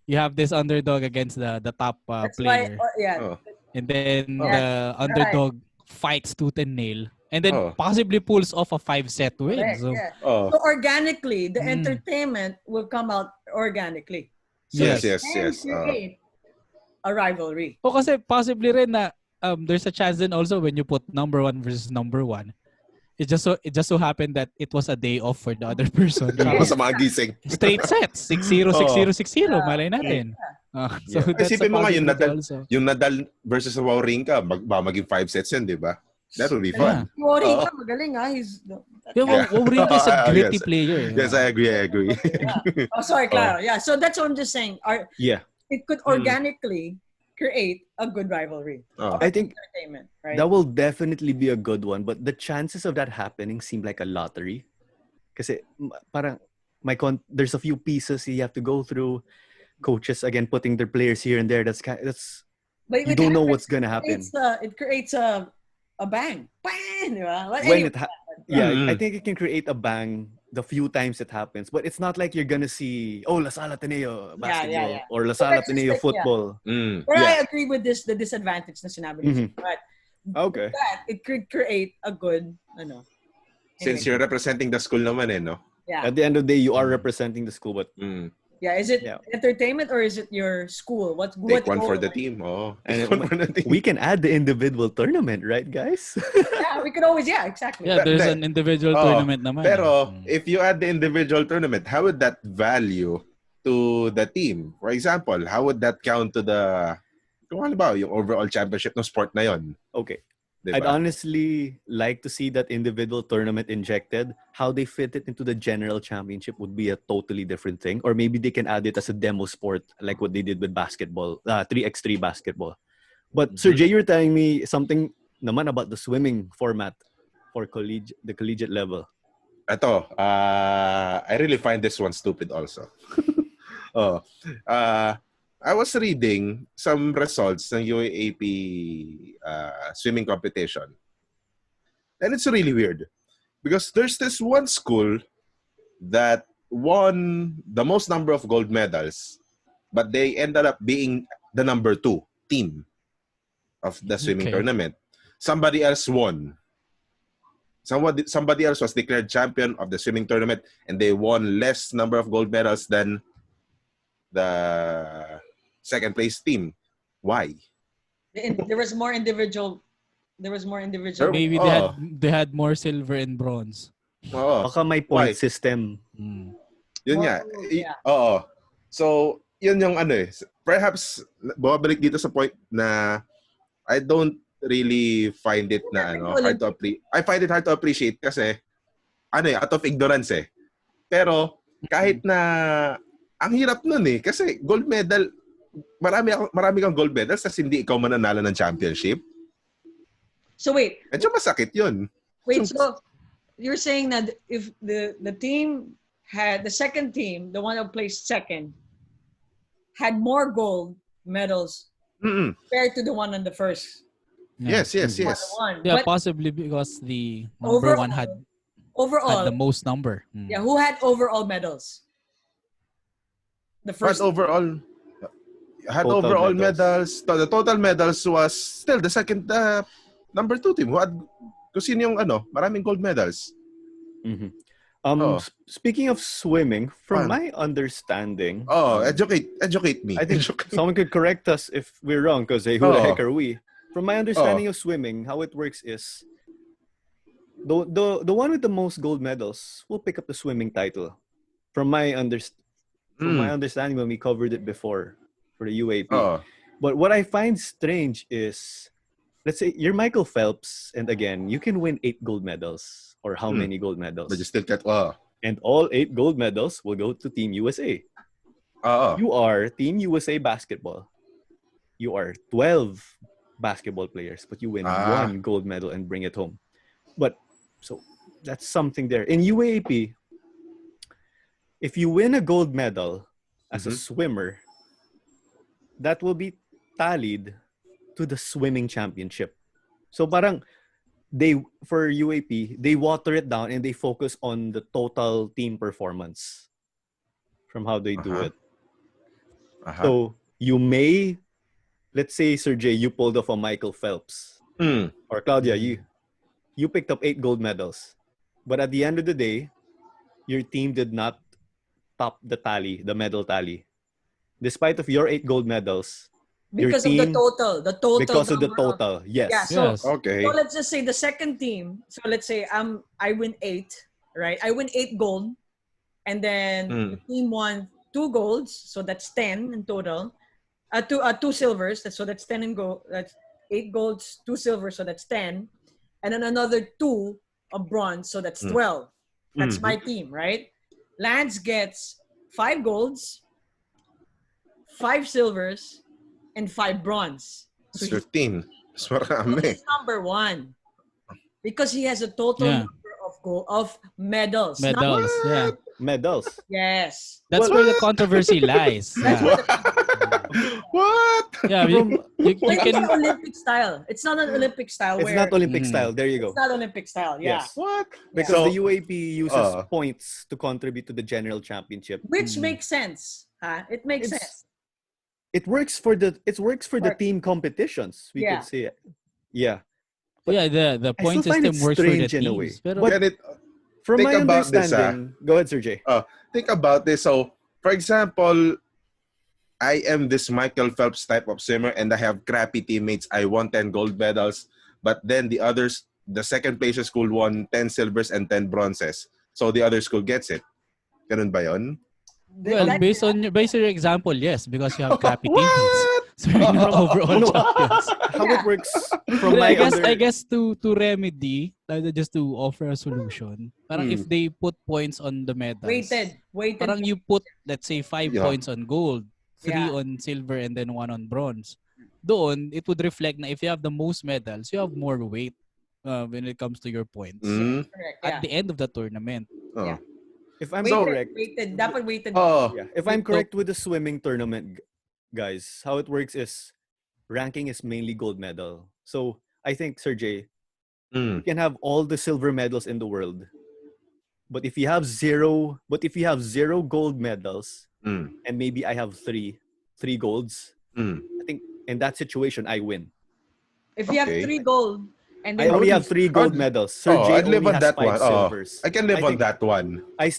Speaker 4: You have this underdog against the top player. And then the underdog fights tooth and nail. And then possibly pulls off a 5-set win. So
Speaker 2: organically, the entertainment will come out organically. So
Speaker 3: yes.
Speaker 2: create a rivalry.
Speaker 4: Kasi possibly rin na there's a chance then also when you put number 1 versus number 1. It just so happened that it was a day off for the other person.
Speaker 3: Sa mga gising.
Speaker 4: Straight sets. 6-0, 6-0, 6-0. Malay natin. So that's
Speaker 3: Isipin mo nga
Speaker 4: yung
Speaker 3: Nadal versus Wawrinka, maging 5 sets yun, di ba? That would be fun.
Speaker 2: Wawrinka, magaling ha.
Speaker 4: Wawrinka is a gritty player.
Speaker 3: Yes, I agree.
Speaker 2: Oh, sorry, Claro. Yeah, so that's what I'm just saying. It could organically create a good rivalry.
Speaker 1: I think
Speaker 2: right?
Speaker 1: that will definitely be a good one, but the chances of that happening seem like a lottery. Kasi parang there's a few pieces you have to go through. Coaches again putting their players here and there. That's
Speaker 2: But
Speaker 1: you don't know what's gonna happen.
Speaker 2: It creates a bang. Bang! But
Speaker 1: When
Speaker 2: anyway,
Speaker 1: I think it can create a bang the few times it happens, but it's not like you're gonna see La Salle Ateneo basketball or La Salle Ateneo football.
Speaker 2: But I agree with the disadvantage na sinabi niya. But
Speaker 1: okay,
Speaker 2: that it could create a good
Speaker 3: Since you're representing the school naman no?
Speaker 2: Yeah.
Speaker 1: At the end of the day, you are representing the school, but
Speaker 2: yeah, is it entertainment or is it your school?
Speaker 3: Take one for the team.
Speaker 1: And we can add the individual tournament, right, guys?
Speaker 2: Yeah, we could always. Yeah, exactly.
Speaker 4: Yeah, there's an individual tournament naman.
Speaker 3: Pero if you add the individual tournament, how would that value to the team? For example, how would that count to the kung ano ba yung overall championship ng sport na yon?
Speaker 1: Okay.
Speaker 3: Diba?
Speaker 1: I'd honestly like to see that individual tournament injected. How they fit it into the general championship would be a totally different thing. Or maybe they can add it as a demo sport like what they did with basketball, 3x3 basketball. But Sir Jay, you're telling me something naman about the swimming format for the collegiate level.
Speaker 3: Ito, I really find this one stupid also. I was reading some results ng UAAP swimming competition. And it's really weird. Because there's this one school that won the most number of gold medals, but they ended up being the number 2 team of the swimming tournament. Somebody else won. Somebody else was declared champion of the swimming tournament, and they won less number of gold medals than the second place team. Why?
Speaker 2: There was more individual.
Speaker 4: Maybe they had more silver and bronze.
Speaker 1: Baka may point system.
Speaker 3: Yun nga. So, yun yung perhaps bumabalik dito sa point na I don't really find it na hard to appreciate. I find it hard to appreciate kasi out of ignorance eh. Pero kahit na ang hirap nun kasi gold medal, marami kang gold medals tas hindi ikaw mananalo ng championship.
Speaker 2: So wait.
Speaker 3: Medyo masakit yun.
Speaker 2: Wait, so you're saying that if the team had the second team, the one that placed second, had more gold medals compared to the one on the first.
Speaker 3: Yeah. Yes.
Speaker 4: Yeah, but possibly because the number one had the most number.
Speaker 2: Yeah, who had overall medals? The first.
Speaker 3: Had overall medals. The total medals was still the second number 2 team. Kung sino yung maraming gold medals.
Speaker 1: Speaking of swimming, from my understanding...
Speaker 3: educate me.
Speaker 1: I think someone could correct us if we're wrong because who the heck are we? From my understanding of swimming, how it works is the one with the most gold medals will pick up the swimming title. From my understanding when we covered it before for the UAP. But what I find strange is, let's say you're Michael Phelps, and again, you can win 8 gold medals or how many gold medals.
Speaker 3: But you still get
Speaker 1: and all 8 gold medals will go to Team USA. You are Team USA basketball. You are 12 basketball players, but you win 1 gold medal and bring it home. But so that's something there. In UAP, if you win a gold medal as a swimmer, that will be tallied to the swimming championship. So parang for UAP, they water it down and they focus on the total team performance from how they do it. So you may, let's say, Sir Jay, you pulled off a Michael Phelps. Or Claudia, you picked up 8 gold medals. But at the end of the day, your team did not top the medal tally. Despite of your 8 gold medals,
Speaker 2: because of the total.
Speaker 1: Because of the total, yes.
Speaker 2: Yeah, so,
Speaker 3: okay.
Speaker 2: So let's just say the second team. So let's say I win 8, right? I win 8 gold, and then the team won 2 golds, so that's 10 in total. 2 silvers, so that's 10 in gold. That's 8 golds, 2 silvers, so that's 10, and then another 2 of bronze, so that's 12. That's my team, right? Lance gets 5 golds, 5 silvers, and 5 bronze.
Speaker 3: So 15. That's marami.
Speaker 2: He's number 1 because he has a total number of medals.
Speaker 4: Medals,
Speaker 1: Medals.
Speaker 2: Yes.
Speaker 4: That's where the controversy lies.
Speaker 3: What?
Speaker 4: Yeah, You
Speaker 2: It's
Speaker 4: can
Speaker 2: not Olympic style. It's not an Olympic style.
Speaker 1: It's not Olympic
Speaker 4: Mhm.
Speaker 1: style. There you
Speaker 2: It's
Speaker 1: go.
Speaker 2: not Olympic style. Yeah.
Speaker 1: Yes.
Speaker 3: What?
Speaker 1: Because
Speaker 3: So,
Speaker 1: the UAP uses
Speaker 3: uh,
Speaker 1: points to contribute to the general championship.
Speaker 2: Which
Speaker 4: Mm.
Speaker 2: makes sense. It makes
Speaker 1: It's
Speaker 2: sense.
Speaker 1: it works for the
Speaker 2: Works.
Speaker 1: team competitions. We could
Speaker 2: Yeah.
Speaker 1: say it. Yeah. But
Speaker 4: yeah, the
Speaker 1: I still
Speaker 4: point
Speaker 1: find it
Speaker 4: system works for the
Speaker 1: strange in a way.
Speaker 4: teams. Pero
Speaker 1: But
Speaker 3: get it?
Speaker 1: from
Speaker 3: Think
Speaker 1: my
Speaker 3: about this,
Speaker 1: understanding, go ahead, Sir J.
Speaker 3: Think about this. So, for example, I am this Michael Phelps type of swimmer and I have crappy teammates. I won 10 gold medals, but then the second place school won 10 silvers and 10 bronzes. So the other school gets it. Ganun ba yun?
Speaker 4: well,
Speaker 2: That-
Speaker 4: based on your example, yes, because you have crappy teammates.
Speaker 3: What?
Speaker 4: So you're not
Speaker 1: From-
Speaker 4: overall
Speaker 1: no.
Speaker 4: champions.
Speaker 1: How it works from
Speaker 4: But
Speaker 1: my
Speaker 4: I guess to remedy, just to offer a solution, parang if they put points on the medals,
Speaker 2: weighted.
Speaker 4: parang you put, let's say, 5
Speaker 3: Yeah.
Speaker 4: points on gold, 3
Speaker 2: Yeah.
Speaker 4: on silver, and then 1 on bronze. Doon, it would reflect na if you have the most medals, you have more weight when it comes to your points
Speaker 2: Correct.
Speaker 4: at
Speaker 2: Yeah.
Speaker 4: the end of the tournament.
Speaker 3: Oh.
Speaker 2: Yeah.
Speaker 1: if I'm
Speaker 3: So-
Speaker 1: correct.
Speaker 2: Weighted. Dapat weighted.
Speaker 3: Oh.
Speaker 1: Yeah. If I'm correct with the swimming tournament, guys, how it works is ranking is mainly gold medal. So I think, Sir J, you can have all the silver medals in the world. But if you have zero gold medals, and maybe I have three golds, I think in that situation I win.
Speaker 2: If you have
Speaker 3: Okay.
Speaker 2: 3 gold and
Speaker 1: I
Speaker 2: then
Speaker 1: only have 3 gold medals. Sir J
Speaker 3: I'd live
Speaker 1: only
Speaker 3: on
Speaker 1: has
Speaker 3: that
Speaker 1: 5
Speaker 3: one.
Speaker 1: silvers.
Speaker 3: I can live
Speaker 1: I
Speaker 3: on
Speaker 1: think-
Speaker 3: that one.
Speaker 1: I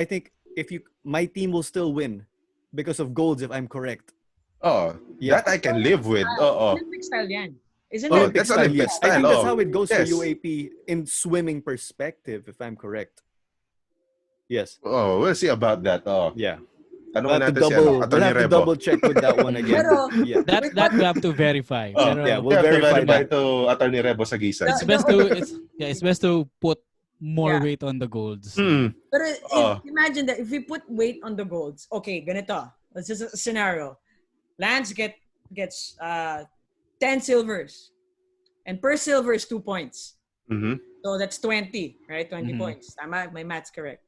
Speaker 1: think if my team will still win because of golds if I'm correct. Yeah.
Speaker 3: That I can live with.
Speaker 2: Olympic style yan. Isn't
Speaker 3: Oh,
Speaker 2: it?
Speaker 3: that's
Speaker 1: style,
Speaker 3: Olympic
Speaker 1: yes.
Speaker 3: style.
Speaker 1: I think that's
Speaker 3: oh.
Speaker 1: how it goes
Speaker 3: Yes.
Speaker 1: for UAP in swimming perspective, if I'm correct. Yes.
Speaker 3: Oh, we'll see about that.
Speaker 1: Yeah.
Speaker 3: Tanungin
Speaker 1: We'll have to
Speaker 3: natin si
Speaker 1: we'll
Speaker 3: Atty.
Speaker 1: have to
Speaker 3: Rebo.
Speaker 1: double check with that one again.
Speaker 2: Pero-
Speaker 1: Yeah.
Speaker 4: That we have to verify. Pero
Speaker 1: Yeah,
Speaker 3: We
Speaker 1: we'll
Speaker 3: have to
Speaker 1: verify
Speaker 3: verify
Speaker 1: that.
Speaker 3: to Atty. Rebo sa Gisan.
Speaker 4: it's best to put more
Speaker 2: Yeah.
Speaker 4: weight on the golds.
Speaker 2: Pero
Speaker 3: Oh.
Speaker 2: imagine that if we put weight on the golds, okay, ganito. Let's just a scenario. Lance gets 10 silvers. And per silver is 2 points. So that's 20, right? 20 points. Tama? My math's correct.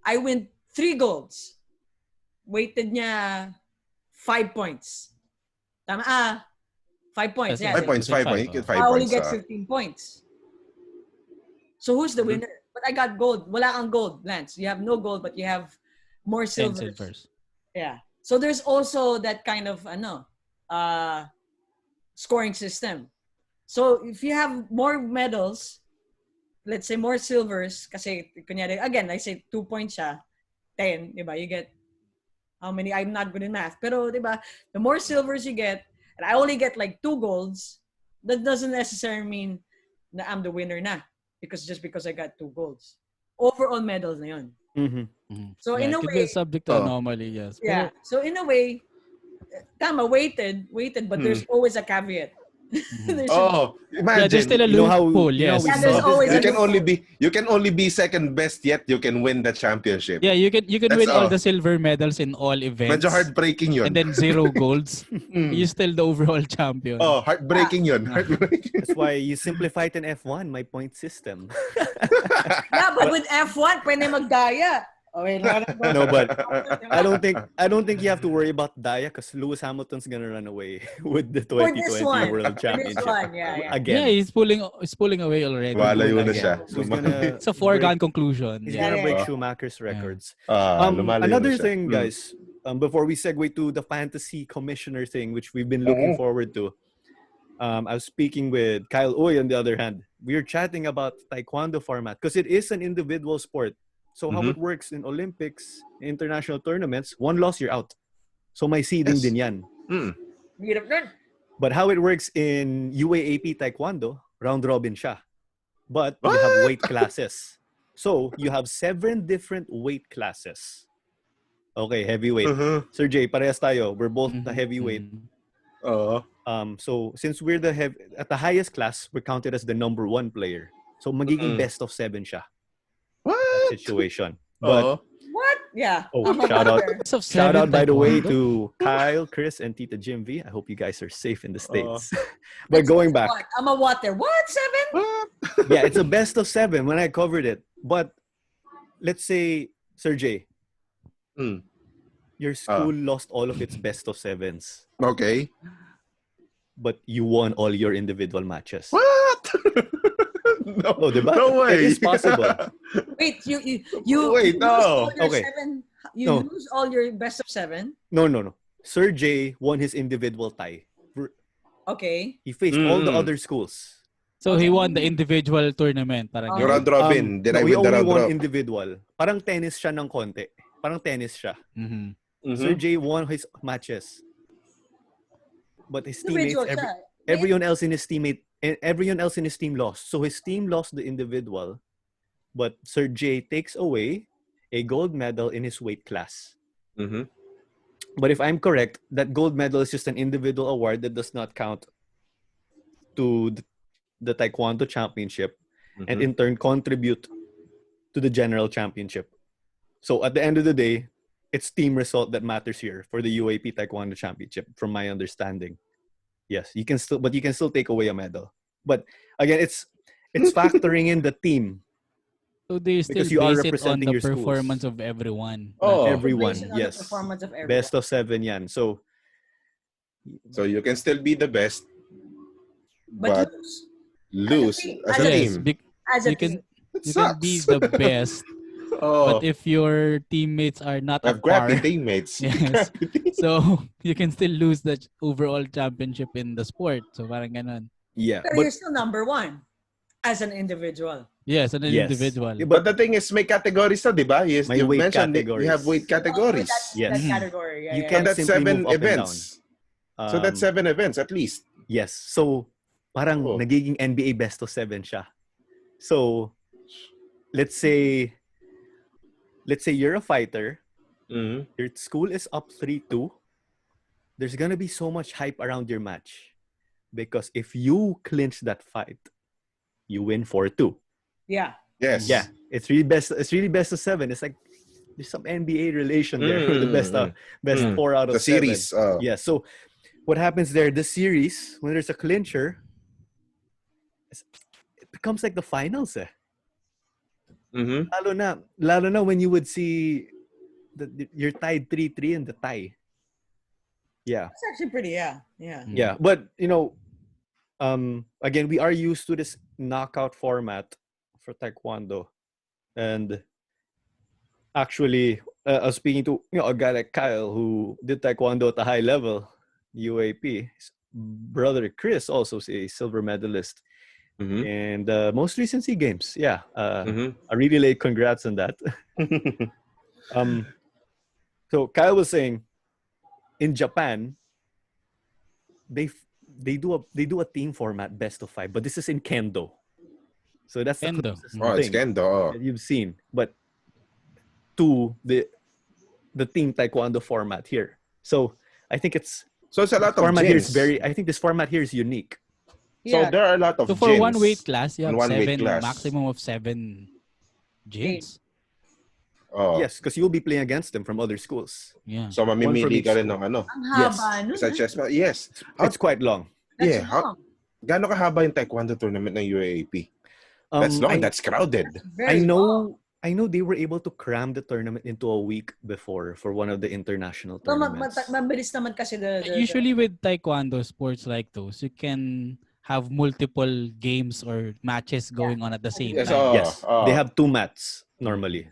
Speaker 2: I win 3 golds. Weighted niya 5 points. Tama? 5 points.
Speaker 4: Yes,
Speaker 2: Yeah.
Speaker 3: 5 points, 5 points. You get 5
Speaker 2: I only
Speaker 3: points.
Speaker 2: get 15 points. So who's the winner? But I got gold. Wala kang gold, Lance. You have no gold, but you have more
Speaker 4: 10
Speaker 2: silvers.
Speaker 4: silvers.
Speaker 2: Yeah. So there's also that kind of scoring system. So if you have more medals, let's say more silvers, kasi kunyari, again, I say 2 points siya, 10, diba? You get how many? I'm not good in math. Pero, diba, the more silvers you get, and I only get like 2 golds, that doesn't necessarily mean na I'm the winner na. Because I got 2 golds. Overall medals na yun. So
Speaker 4: Yeah,
Speaker 2: in
Speaker 4: it
Speaker 2: a
Speaker 4: could
Speaker 2: way,
Speaker 4: be subject to anomaly, yes.
Speaker 2: yeah. So in a way, tama, weighted, but there's always a caveat. There should-
Speaker 4: Yeah, there's
Speaker 3: Imagine.
Speaker 4: still a
Speaker 1: You know how-
Speaker 4: loophole,
Speaker 1: you know
Speaker 4: yes.
Speaker 1: we
Speaker 2: Yeah, there's
Speaker 1: saw this
Speaker 2: always
Speaker 1: guy-
Speaker 2: a
Speaker 3: You can only be second best, yet you can win the championship.
Speaker 4: Yeah, you can
Speaker 3: That's
Speaker 4: win all
Speaker 3: all.
Speaker 4: the silver medals in all events.
Speaker 3: Medyo heartbreaking yun.
Speaker 4: And then 0 golds. You're still the overall champion.
Speaker 3: Heartbreaking yun. Heartbreaking.
Speaker 1: That's why you simplify it in F1, my point system.
Speaker 2: Yeah, but with F1, pwede magdaya. Okay,
Speaker 1: No, but I don't think you have to worry about Daya because Lewis Hamilton's gonna run away with the
Speaker 2: For this
Speaker 1: 2020
Speaker 2: one.
Speaker 1: World
Speaker 2: For this
Speaker 1: Championship
Speaker 2: one, yeah.
Speaker 1: again.
Speaker 4: Yeah, he's pulling away already.
Speaker 3: Walayo na
Speaker 1: Again.
Speaker 3: siya.
Speaker 1: So he's gonna
Speaker 4: It's a foregone conclusion.
Speaker 1: He's
Speaker 4: Yeah.
Speaker 1: gonna break
Speaker 3: Yeah.
Speaker 1: Schumacher's records.
Speaker 3: Lumalayo
Speaker 1: Another
Speaker 3: na siya.
Speaker 1: thing, guys, before we segue to the fantasy commissioner thing, which we've been looking forward to. I was speaking with Kyle Uy on the other hand. We were chatting about taekwondo format because it is an individual sport. So how it works in Olympics, international tournaments, one loss, you're out. So may seeding
Speaker 3: Yes.
Speaker 1: din yan.
Speaker 2: Hirap nun.
Speaker 1: But how it works in UAAP Taekwondo, round robin siya. But you have weight classes. So you have 7 different weight classes. Okay, heavyweight. Sir Jay, parehas tayo. We're both the heavyweight. So since we're at the highest class, we're counted as the number 1 player. So magiging best of 7 siya.
Speaker 3: What?
Speaker 1: Situation. But
Speaker 2: What? Yeah.
Speaker 1: shout out.
Speaker 4: Best of
Speaker 1: Shout
Speaker 4: 7
Speaker 1: out, by the way,
Speaker 4: taekwondo?
Speaker 1: to Kyle, Chris, and Tita Jim V. I hope you guys are safe in the States. But going back,
Speaker 2: What? I'm a water. What? 7?
Speaker 1: yeah, it's a best of 7 when I covered it. But let's say, Sir J, your school lost all of its best of 7s.
Speaker 3: Okay.
Speaker 1: but you won all your individual matches.
Speaker 3: What? No,
Speaker 1: Oh, diba?
Speaker 3: no way.
Speaker 1: It is possible.
Speaker 2: Wait, you
Speaker 3: Wait,
Speaker 2: lose
Speaker 3: no.
Speaker 2: all your
Speaker 1: Okay.
Speaker 2: 7. You
Speaker 1: No.
Speaker 2: lose all your best of 7.
Speaker 1: No. Sir J won his individual tie.
Speaker 2: Okay.
Speaker 1: He faced all the other schools.
Speaker 4: So he won the individual tournament. Parang
Speaker 3: Yung round robin. Did I
Speaker 1: he
Speaker 3: win the
Speaker 1: only
Speaker 3: round
Speaker 1: won
Speaker 3: robin?
Speaker 1: individual. Parang tennis siya ng konti. Parang tennis siya.
Speaker 4: Mm-hmm.
Speaker 1: Sir J won his matches. But his teammates,
Speaker 2: Individual siya.
Speaker 1: everyone else in his team lost. So his team lost the individual, but Sir J takes away a gold medal in his weight class.
Speaker 3: Mm-hmm.
Speaker 1: But if I'm correct, that gold medal is just an individual award that does not count to the Taekwondo Championship, and in turn contribute to the general championship. So at the end of the day, it's team result that matters here for the UAP Taekwondo Championship, from my understanding. Yes, you can still take away a medal. But again, it's factoring in the team.
Speaker 4: So they still
Speaker 1: Because you are
Speaker 4: base it on
Speaker 1: representing
Speaker 4: the
Speaker 1: your schools.
Speaker 4: performance of everyone.
Speaker 3: Oh.
Speaker 1: Everyone,
Speaker 2: Based on the
Speaker 1: yes.
Speaker 2: performance of everyone.
Speaker 1: Best of 7 yan. So
Speaker 3: you can still be the best, but lose as a
Speaker 4: Yes,
Speaker 3: team.
Speaker 2: As a
Speaker 4: you
Speaker 2: team.
Speaker 4: can be the best, but if your teammates are not
Speaker 3: have
Speaker 4: at par,
Speaker 3: crappy teammates.
Speaker 4: yes. So you can still lose the overall championship in the sport. So parang ganun.
Speaker 1: yeah,
Speaker 2: But
Speaker 1: but
Speaker 2: you're still number 1 as an individual.
Speaker 4: Yes, an
Speaker 1: Yes.
Speaker 4: individual.
Speaker 1: Yeah,
Speaker 3: But the thing is, may categories na, di ba? Yes,
Speaker 1: May
Speaker 3: you
Speaker 1: weight
Speaker 3: mentioned
Speaker 1: categories.
Speaker 3: you have weight categories.
Speaker 1: Yes.
Speaker 2: That category. Yeah,
Speaker 1: You
Speaker 2: yeah.
Speaker 1: can't
Speaker 3: So that's
Speaker 1: simply
Speaker 3: 7
Speaker 1: move up and
Speaker 3: events. So that's 7 events at least.
Speaker 1: Yes. So parang nagiging NBA best of 7 siya. So let's say you're a fighter.
Speaker 3: Mm-hmm.
Speaker 1: Your school is up 3-2. There's gonna be so much hype around your match, because if you clinch that fight, you win 4-2.
Speaker 2: Yeah.
Speaker 3: Yes.
Speaker 1: Yeah, it's really best of 7. It's like there's some NBA relation there with the best 4 out of
Speaker 3: The
Speaker 1: 7.
Speaker 3: series.
Speaker 1: Yeah. So what happens there? The series, when there's a clincher, it becomes like the finals.
Speaker 3: Mm-hmm.
Speaker 1: Lalo na when you would see that you're tied 3-3 in the tie. Yeah.
Speaker 2: That's actually pretty. Yeah.
Speaker 1: Yeah. But again, we are used to this knockout format for Taekwondo, and actually, I was speaking to a guy like Kyle who did Taekwondo at a high level, UAP. His brother Chris also is a silver medalist, and most recent SEA Games. Yeah, I really late congrats on that. So Kyle was saying, in Japan, they do a team format best of 5, but this is in Kendo. So that's the closest thing
Speaker 3: it's Kendo.
Speaker 1: that you've seen. But to the team Taekwondo format here. So I think it's
Speaker 3: a lot of
Speaker 1: format here is
Speaker 3: gyms.
Speaker 1: I think this format here is unique.
Speaker 3: So there are a lot of
Speaker 4: So for
Speaker 3: gyms.
Speaker 4: one weight class, you have
Speaker 3: one weight
Speaker 4: 7,
Speaker 3: class.
Speaker 4: maximum of 7 gyms.
Speaker 3: Oh.
Speaker 1: Yes, because you'll be playing against them from other schools.
Speaker 4: Yeah.
Speaker 3: So mamimili ka rin ng ano.
Speaker 2: Ang haba nun.
Speaker 3: Sa chess match. Yes.
Speaker 1: It's quite long.
Speaker 2: That's
Speaker 3: Yeah.
Speaker 2: long.
Speaker 3: Gaano kahaba yung Taekwondo tournament ng UAAP? That's long. That's crowded.
Speaker 2: Very long.
Speaker 1: I know they were able to cram the tournament into a week before for one of the international tournaments.
Speaker 2: Mabilis naman kasi
Speaker 4: Usually with Taekwondo sports like those, you can have multiple games or matches going on at the same time.
Speaker 1: Yes. They have 2 mats normally.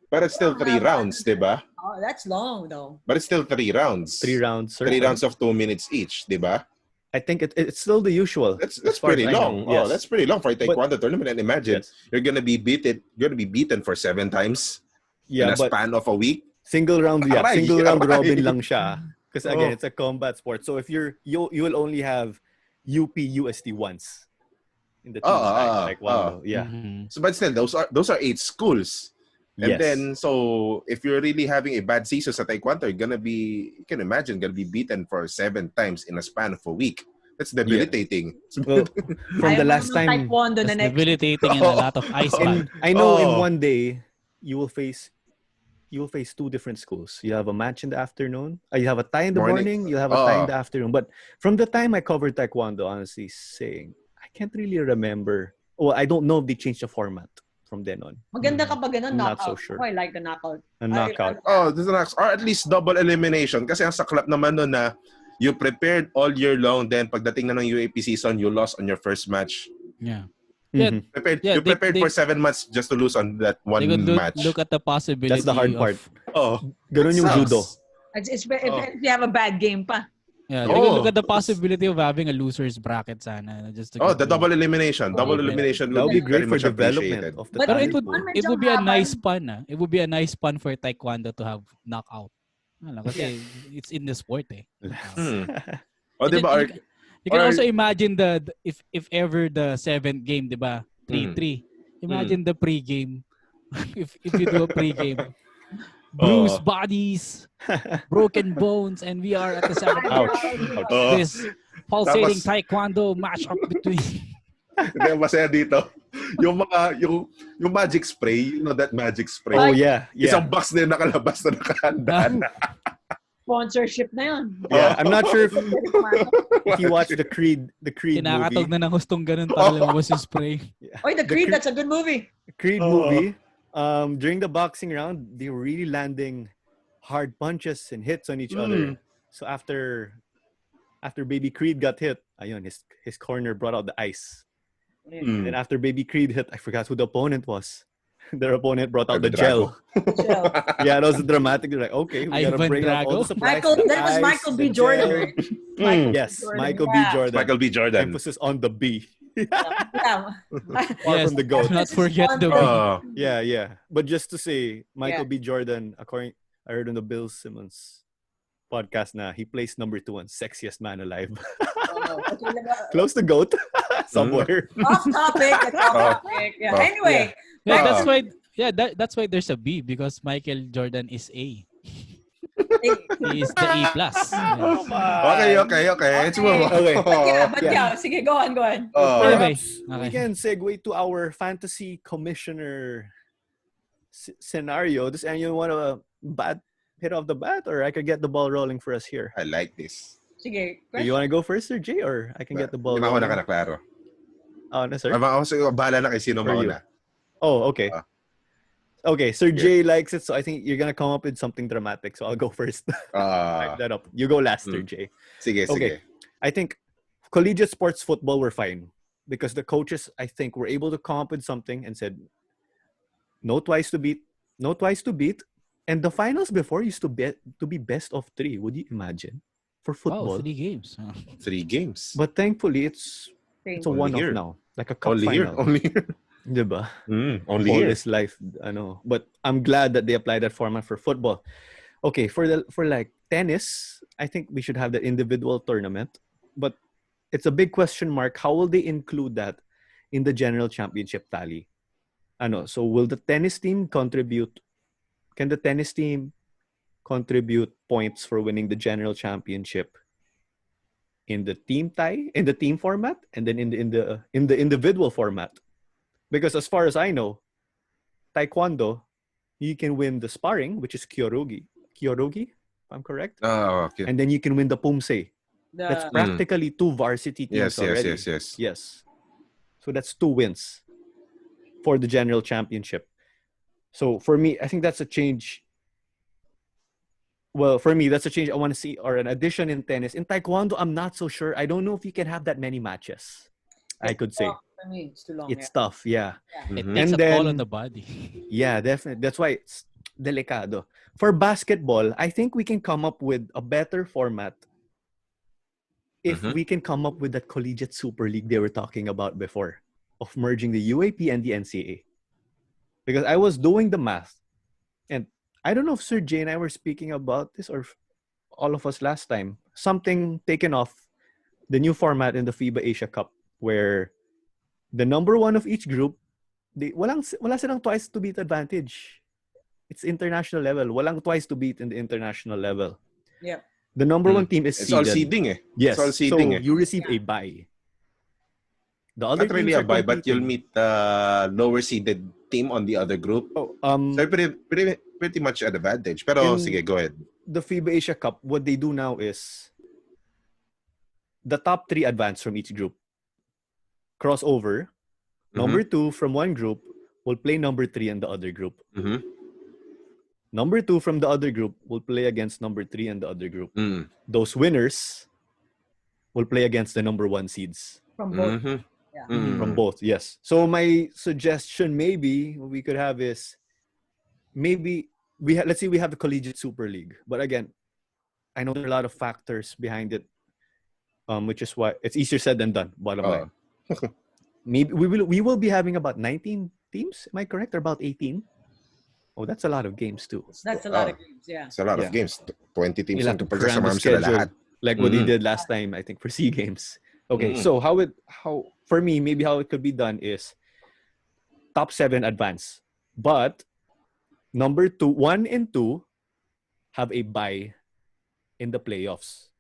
Speaker 3: But it's still 3 rounds, diba?
Speaker 2: Oh, that's long though.
Speaker 3: But it's still 3 rounds.
Speaker 1: 3 rounds.
Speaker 3: 3 rounds of 2 minutes each, diba?
Speaker 1: I think it's still the usual.
Speaker 3: That's pretty long.
Speaker 1: Yes.
Speaker 3: Oh, that's pretty long for a Taekwondo tournament. And imagine you're gonna be beaten for 7 times in a span of a week.
Speaker 1: Single round robin lang siya. Because again,
Speaker 3: Oh.
Speaker 1: it's a combat sport. So if you will only have UP UST once in the team Taekwondo. Yeah.
Speaker 3: So but still those are 8 schools. And then, so if you're really having a bad season sa Taekwondo, you can imagine, gonna be beaten for 7 times in a span of a week. That's debilitating.
Speaker 1: Well, from the last time,
Speaker 2: Taekwondo
Speaker 4: That's
Speaker 2: na next.
Speaker 4: debilitating and a lot of ice bath.
Speaker 1: I know in one day you will face 2 different schools. You have a match in the afternoon. You have a tie in the morning. You have a tie in the afternoon. But from the time I covered Taekwondo, honestly saying, I can't really remember. Well, I don't know if they changed the format from then on.
Speaker 2: Maganda kapag ganun,
Speaker 1: I'm
Speaker 2: knockout.
Speaker 1: not so sure.
Speaker 2: Oh, I like the knockout.
Speaker 1: A knockout.
Speaker 3: Oh, this is or at least double elimination. Kasi ang saklap naman nun na You prepared all year long, then pagdating na ng UAP season, you lost on your first match.
Speaker 4: Yeah.
Speaker 1: Mm-hmm.
Speaker 3: You prepared for 7 months just to lose on that one
Speaker 4: they could
Speaker 3: match.
Speaker 4: look at the possibility.
Speaker 1: That's the hard part.
Speaker 3: That
Speaker 1: Ganun yung
Speaker 3: sucks.
Speaker 1: judo.
Speaker 2: It's if you have a bad game pa.
Speaker 4: Yeah, they could look at the possibility of having a loser's bracket sana. Just to
Speaker 3: the double elimination. Double elimination
Speaker 1: That
Speaker 3: would
Speaker 1: would be
Speaker 3: very
Speaker 1: great for
Speaker 3: much
Speaker 1: development
Speaker 3: appreciated.
Speaker 1: of the
Speaker 2: But
Speaker 1: talent
Speaker 4: it
Speaker 1: pool.
Speaker 4: would be a nice fun. It would be a nice fun for taekwondo to have knockout. Kasi it's in the sport eh.
Speaker 3: Diba?
Speaker 4: You can also imagine if ever the 7th game, diba? 3-3. Imagine the pre-game. if you do a pre-game. Bruised bodies, broken bones, and we are at the 7th.
Speaker 1: Ouch.
Speaker 4: This pulsating taekwondo matchup between.
Speaker 3: Hindi, masaya dito. Yung magic spray, that magic spray.
Speaker 1: Oh, yeah.
Speaker 3: Isang box na yung nakalabas na nakahanda na.
Speaker 2: Sponsorship na yun.
Speaker 1: Yeah, I'm not sure if you watch the Creed
Speaker 4: Kinakatog
Speaker 1: movie.
Speaker 4: na ng hustong ganun para lumabas yung spray.
Speaker 2: Oh, the Creed, that's a good movie.
Speaker 1: Creed movie. During the boxing round, they were really landing hard punches and hits on each other. So after Baby Creed got hit, ayun, his corner brought out the ice. And then after Baby Creed hit, I forgot who the opponent was. Their opponent brought out the gel. Yeah, that was dramatic. Like, okay, we gotta bring out all the supplies.
Speaker 2: That was Michael B. Jordan, right?
Speaker 1: Yes, Michael B. Jordan.
Speaker 3: Michael B. Jordan.
Speaker 1: Emphasis on the B.
Speaker 2: Yeah.
Speaker 1: Far from the goat.
Speaker 4: Not forget the
Speaker 1: Yeah. But just to say, Michael B. Jordan, I heard on the Bill Simmons podcast na he placed number 2 on sexiest man alive. Close to GOAT. Somewhere.
Speaker 2: Off topic. Yeah. Anyway.
Speaker 4: Yeah, that's why there's a B, because Michael Jordan is A. He is the A+.
Speaker 3: Yeah. Okay. It's move on.
Speaker 2: But sige, go on.
Speaker 1: Perhaps we can segue to our fantasy commissioner scenario. Does anyone want to hit off the bat, or I could get the ball rolling for us here?
Speaker 3: I like this.
Speaker 2: Sige.
Speaker 1: You want to go first, Sir Jay, or I can get the ball rolling?
Speaker 3: Ako na Claro.
Speaker 1: No, sir.
Speaker 3: Bahala na kay sino mauna.
Speaker 1: Oh, okay. Okay, Sir Jay likes it, so I think you're gonna come up with something dramatic. So I'll go first. Type that up. You go last, Sir Jay.
Speaker 3: Sige.
Speaker 1: I think collegiate sports football were fine because the coaches, I think, were able to come up with something and said, no twice to beat, and the finals before used to be best of 3. Would you imagine for football?
Speaker 4: 3 games.
Speaker 3: 3 games.
Speaker 1: But thankfully, it's a one-off now, like a cup final.
Speaker 3: Only here.
Speaker 1: Diba?
Speaker 3: Only
Speaker 1: All
Speaker 3: here.
Speaker 1: this life, I know. But I'm glad that they applied that format for football. Okay, for like tennis, I think we should have the individual tournament. But it's a big question mark. How will they include that in the general championship tally? So will the tennis team contribute? Can the tennis team contribute points for winning the general championship in the team format, and then in the individual format? Because as far as I know, taekwondo, you can win the sparring, which is kyorugi, if I'm correct.
Speaker 3: Okay.
Speaker 1: And then you can win the pumse. That's practically 2 varsity teams already. Yes. So that's 2 wins for the general championship. So for me, I think that's a change. Well, for me, that's a change I want to see, or an addition in tennis. In taekwondo, I'm not so sure. I don't know if you can have that many matches. I could say.
Speaker 2: For me, it's too long.
Speaker 1: It's tough, yeah.
Speaker 4: It takes a toll on the body.
Speaker 1: Yeah, definitely. That's why it's delicado. For basketball, I think we can come up with a better format if we can come up with that collegiate super league they were talking about before, of merging the UAP and the NCAA. Because I was doing the math, and I don't know if Sir Jay and I were speaking about this, or all of us last time. Something taken off the new format in the FIBA Asia Cup, where the number 1 of each group, wala silang twice to beat advantage. It's international level. Walang twice to beat in the international level.
Speaker 2: Yeah.
Speaker 1: The number 1 team is
Speaker 3: It's
Speaker 1: seeded.
Speaker 3: all seeding
Speaker 1: Yes.
Speaker 3: It's all seeding
Speaker 1: so you receive a bye. The other
Speaker 3: Not really a bye, but you'll meet the lower seeded team on the other group. So pretty much an advantage. Pero sige, go ahead.
Speaker 1: The FIBA Asia Cup, what they do now is the top 3 advance from each group. Crossover. Number 2 from one group will play number 3 in the other group. Number 2 from the other group will play against number 3 in the other group. Those winners will play against the number 1 seeds.
Speaker 2: From both.
Speaker 1: From both, yes. So my suggestion maybe what we could have is maybe let's say we have the Collegiate Super League. But again, I know there are a lot of factors behind it, which is why it's easier said than done. Bottom line, maybe we will be having about 19 teams. Am I correct? Or about 18? Oh, that's a lot of games too.
Speaker 2: That's a lot of games. Yeah,
Speaker 3: it's a lot of games. 20 teams.
Speaker 1: You'll have to cram the schedule like what they did last time. I think for SEA Games. Okay, so how for me maybe how it could be done is top 7 advance, but number 2, 1 and 2 have a bye in the playoffs.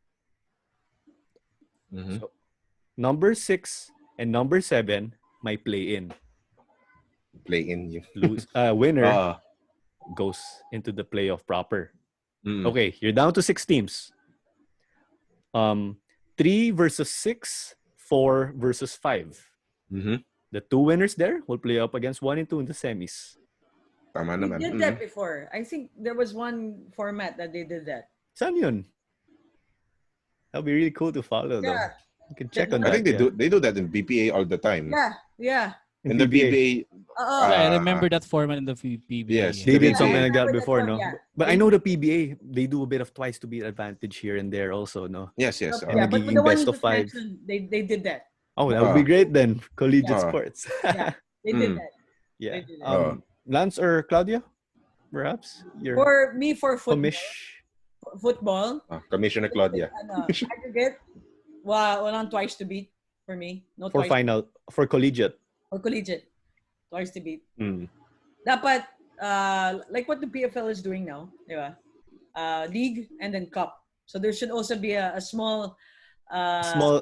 Speaker 1: So number 6 and number 7 might play in.
Speaker 3: You
Speaker 1: Winner goes into the playoff proper. Okay, you're down to 6 teams. 3 versus 6, 4 versus 5. The 2 winners there will play up against 1 and 2 in the semis.
Speaker 3: Tama
Speaker 2: we
Speaker 3: naman.
Speaker 2: did that before. I think there was one format that they did that.
Speaker 1: Saan yun? That'll be really cool to follow, though. You can check on that.
Speaker 3: I think they do that in BPA all the time.
Speaker 2: Yeah.
Speaker 3: In the BPA.
Speaker 4: I remember that format in the PBA.
Speaker 3: Yes,
Speaker 1: they did something like that before, no?
Speaker 2: Yeah.
Speaker 1: But I know the PBA, they do a bit of twice to beat advantage here and there also, no?
Speaker 3: Yes.
Speaker 2: Yeah, but
Speaker 1: nagiging
Speaker 2: the one
Speaker 1: best
Speaker 2: you
Speaker 1: of 5.
Speaker 2: mentioned, they did that.
Speaker 1: Oh, that would be great then. Collegiate sports.
Speaker 2: Yeah, they did that.
Speaker 1: Yeah.
Speaker 2: They did that.
Speaker 1: Lance or Claudia, perhaps?
Speaker 2: For me, for football, football.
Speaker 3: Commissioner Claudia.
Speaker 2: Aggregate, walang twice to beat for me. No
Speaker 1: for
Speaker 2: twice
Speaker 1: final, for collegiate.
Speaker 2: For collegiate, twice to beat. Dapat, like what the PFL is doing now, di ba? League and then cup. So there should also be a small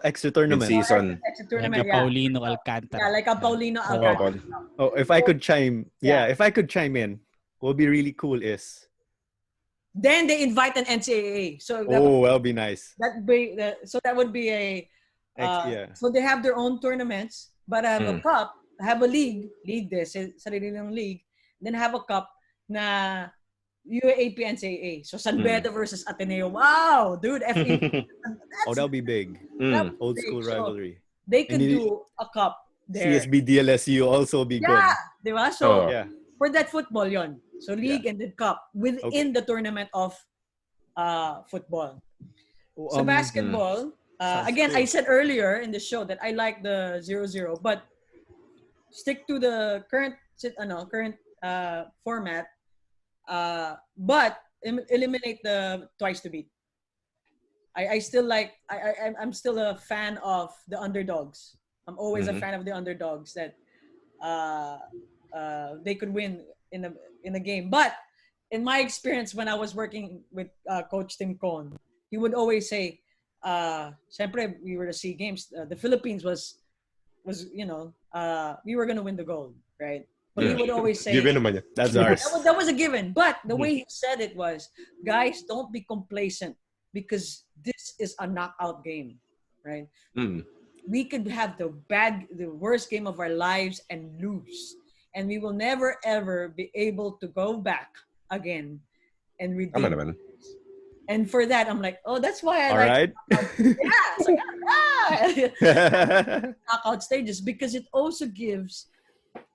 Speaker 1: extra tournament.
Speaker 3: Season.
Speaker 2: Extra tournament,
Speaker 4: like a Paulino Alcantara.
Speaker 2: Yeah, like a Paulino Alcantara.
Speaker 1: Oh, if I could chime in, what would be really cool is
Speaker 2: then they invite an NCAA. So
Speaker 1: that'll be nice.
Speaker 2: That would be a so they have their own tournaments, but have a cup, have a league sarili ng league, then have a cup na UAAP NCAA. So San Beda versus Ateneo. Wow, dude, FE.
Speaker 1: That'll be big. Old school rivalry.
Speaker 2: So they could do a cup there.
Speaker 1: CSB DLSU also be good.
Speaker 2: Yeah, di ba? So for that football yon. So league and then cup within the tournament of football. So basketball, again, cool. I said earlier in the show that I like the 0-0, but stick to the current format, but eliminate the twice to beat. I still like, I'm still a fan of the underdogs. I'm always a fan of the underdogs that they could win in a game. But in my experience when I was working with Coach Tim Cohn, he would always say, "Siyempre, we were to see games. The Philippines was we were gonna win the gold, right?" But he would always say,
Speaker 1: "That's ours."
Speaker 2: That was a given. But the way he said it was, "Guys, don't be complacent because this is a knockout game, right? We could have the worst game of our lives and lose." And we will never, ever be able to go back again and redeem. And for that, I'm like, oh, that's why I
Speaker 1: all
Speaker 2: like
Speaker 1: right.
Speaker 2: It's like, knockout stages, because it also gives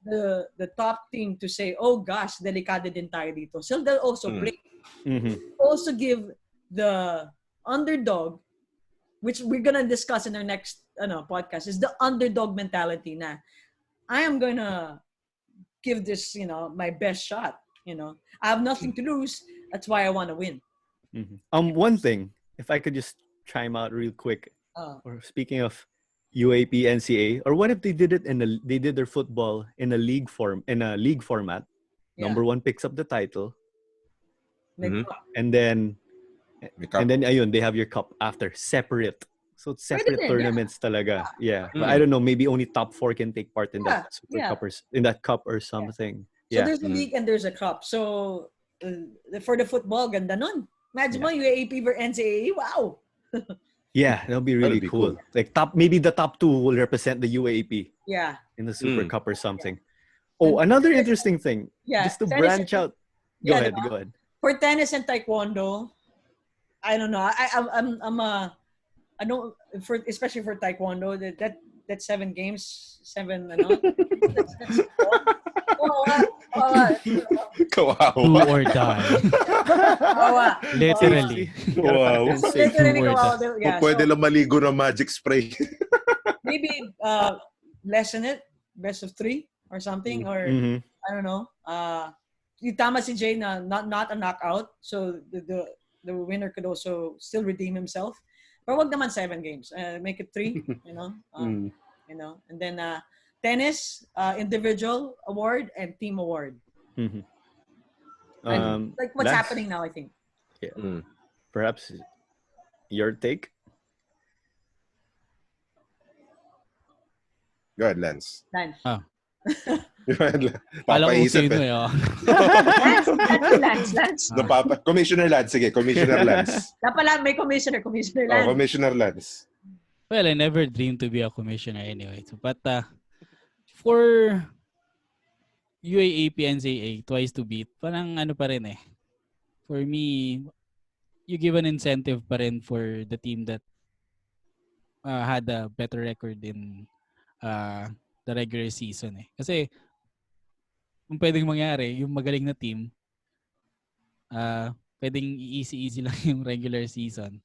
Speaker 2: the top team to say, oh gosh, delikado din tayo dito. So they'll also play. Also give the underdog, which we're gonna discuss in our next podcast, is the underdog mentality na I am gonna give this, my best shot. I have nothing to lose. That's why I want to win.
Speaker 1: One thing, if I could just chime out real quick, or speaking of UAP NCAA, or what if they did it they did their football in a league format? Yeah. Number 1 picks up the title, and then ayun, they have your cup after separate. So separate tournaments talaga. Yeah. But I don't know, maybe only top 4 can take part in that super cup in that cup or something.
Speaker 2: So there's a league and there's a cup. So for the football, ganda nun. Imagine mo, UAAP versus NCAA. Wow.
Speaker 1: Yeah, that'll be really cool. Like maybe the top 2 will represent the UAAP.
Speaker 2: Yeah.
Speaker 1: In the Super Cup or something. Oh, another interesting thing. Yeah. Just to branch out. Go ahead.
Speaker 2: For tennis and taekwondo, I don't know. know especially for taekwondo that 7 games, 7 that's
Speaker 4: Do or die. Literally.
Speaker 1: Wow.
Speaker 2: Literally yeah,
Speaker 3: Pwede lang maligo ng magic spray.
Speaker 2: maybe lessen it, best of 3 or something, or I don't know. Yung tama si Jay na not a knockout, so the winner could also still redeem himself. But wag naman 7 games. Make it 3, and then tennis, individual award and team award. Like what's happening now, I think.
Speaker 1: Yeah. Perhaps your take?
Speaker 3: Go ahead, Lance.
Speaker 2: Lance.
Speaker 3: Papaisip
Speaker 2: Lance.
Speaker 3: Commissioner Lance. Sige, Commissioner Lance.
Speaker 2: Dapat may Commissioner Lance.
Speaker 3: Commissioner Lance.
Speaker 4: Well, I never dreamed to be a commissioner anyway. So, but for UAAP NCAA, twice to beat, parang ano pa rin eh. For me, you give an incentive pa rin for the team that had a better record in the regular season eh. Kasi kung pwedeng mangyari, yung magaling na team, pwedeng easy lang yung regular season.